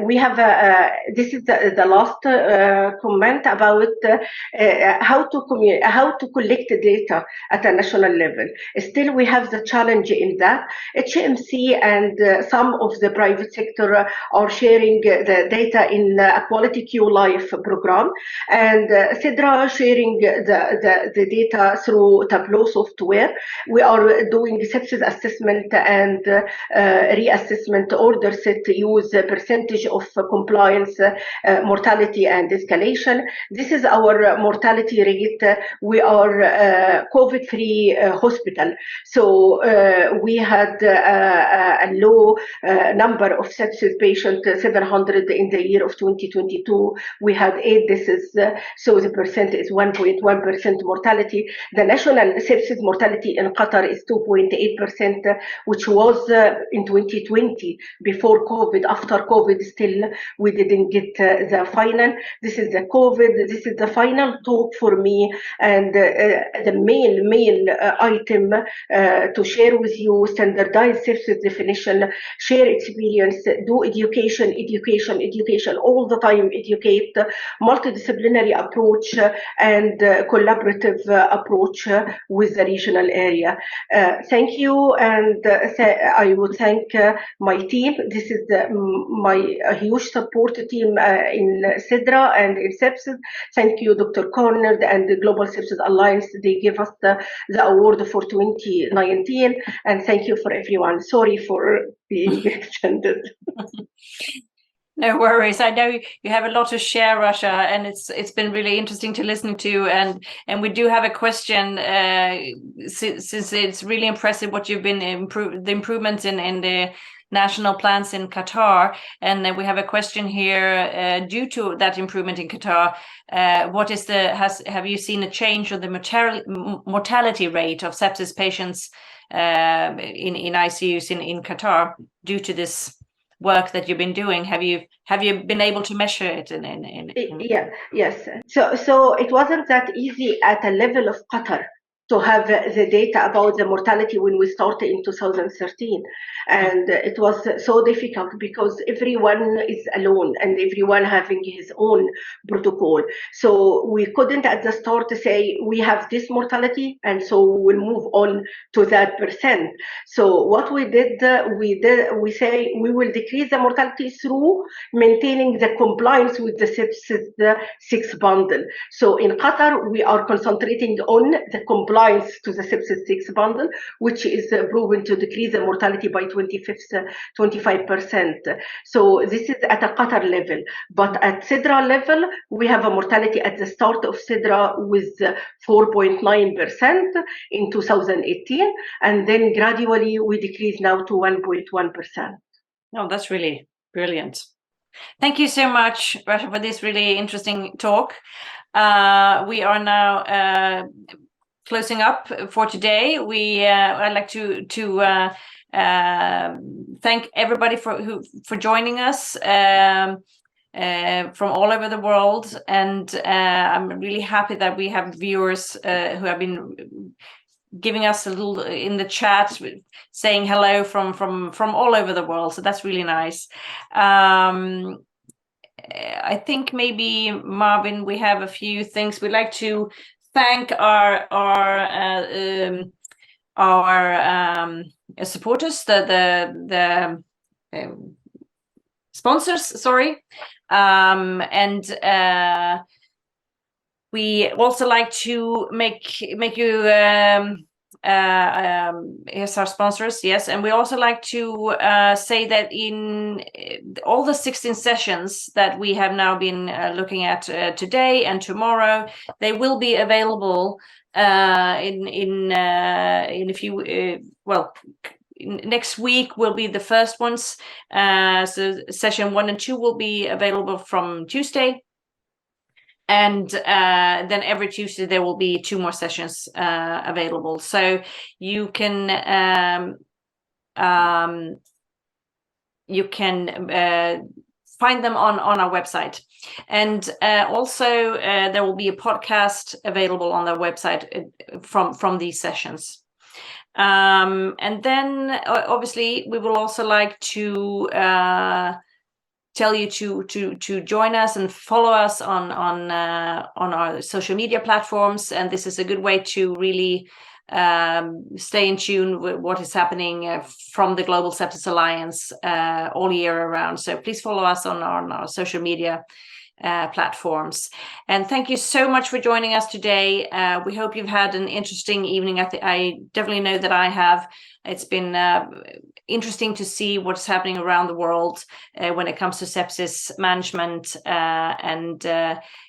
We have this is the last comment about how to collect the data at a national level. Still, we have the challenge in that HMC and some of the private sector are sharing the data in a Quality Q Life program, and Sidra sharing the data through Tableau software. We are doing sepsis assessment and reassessment order set to use percentage of compliance, mortality and escalation. This is our mortality rate. We are COVID-free hospital. So we had a low number of sepsis patients, 700 in the year of 2022. We had 8 deaths, so the percent is 1.1% mortality. The national sepsis mortality in Qatar is 2.8%, which was in 2020, before COVID. After COVID, still we didn't get the final. This is the COVID. This is the final talk for me, and the main item to share with you: standardized sepsis definition, share experience, do education all the time, educate, multidisciplinary approach, and collaborative approach with the regional area. Thank you, and I would thank my team. This is my huge support team in CIDRA and in sepsis. Thank you, Dr. Corner and the Global Sepsis Alliance. They gave us the award for 2019, and thank you for everyone. Sorry for being extended. No worries. I know you have a lot to share, Rasha, and it's been really interesting to listen to. And we do have a question, since it's really impressive what you've been the improvements in the national plans in Qatar. And then we have a question here, due to that improvement in Qatar, what is have you seen a change of the mortality rate of sepsis patients in ICUs in Qatar due to this work that you've been doing? Have you been able to measure it Yeah, yes. So it wasn't that easy at a level of Qatar to have the data about the mortality when we started in 2013. And it was so difficult because everyone is alone and everyone having his own protocol. So we couldn't at the start say we have this mortality and so we'll move on to that percent. So what we did, we say we will decrease the mortality through maintaining the compliance with the sepsis 6 bundle. So in Qatar, we are concentrating on the compliance to the sepsis 6 bundle, which is proven to decrease the mortality by 25%. So this is at a Qatar level. But at CIDRA level, we have a mortality at the start of CIDRA with 4.9% in 2018, and then gradually we decrease now to 1.1%. Oh, that's really brilliant. Thank you so much, Rasha, for this really interesting talk. We are now closing up for today. I'd like to thank everybody for joining us from all over the world, and I'm really happy that we have viewers who have been giving us a little in the chat, saying hello from all over the world. So that's really nice. I think maybe, Marvin, we have a few things we'd like to thank our supporters, the sponsors, sorry, and we also like to make you yes, our sponsors, yes, and we also like to say that in all the 16 sessions that we have now been looking at today and tomorrow, they will be available in a few next week will be the first ones. So session 1 and 2 will be available from Tuesday. And then every Tuesday there will be 2 more sessions available. So you can find them on our website. And also there will be a podcast available on their website from these sessions. And then obviously we will also like to tell you to join us and follow us on our social media platforms, and this is a good way to really stay in tune with what is happening from the Global Sepsis Alliance all year around. So please follow us on our social media platforms. And thank you so much for joining us today. We hope you've had an interesting evening. I definitely know that I have. It's been interesting to see what's happening around the world when it comes to sepsis management, and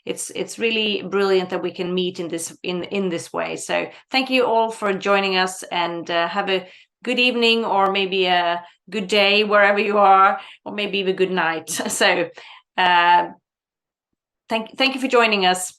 it's really brilliant that we can meet in this way. So thank you all for joining us, and have a good evening, or maybe a good day wherever you are, or maybe even good night. So thank you for joining us.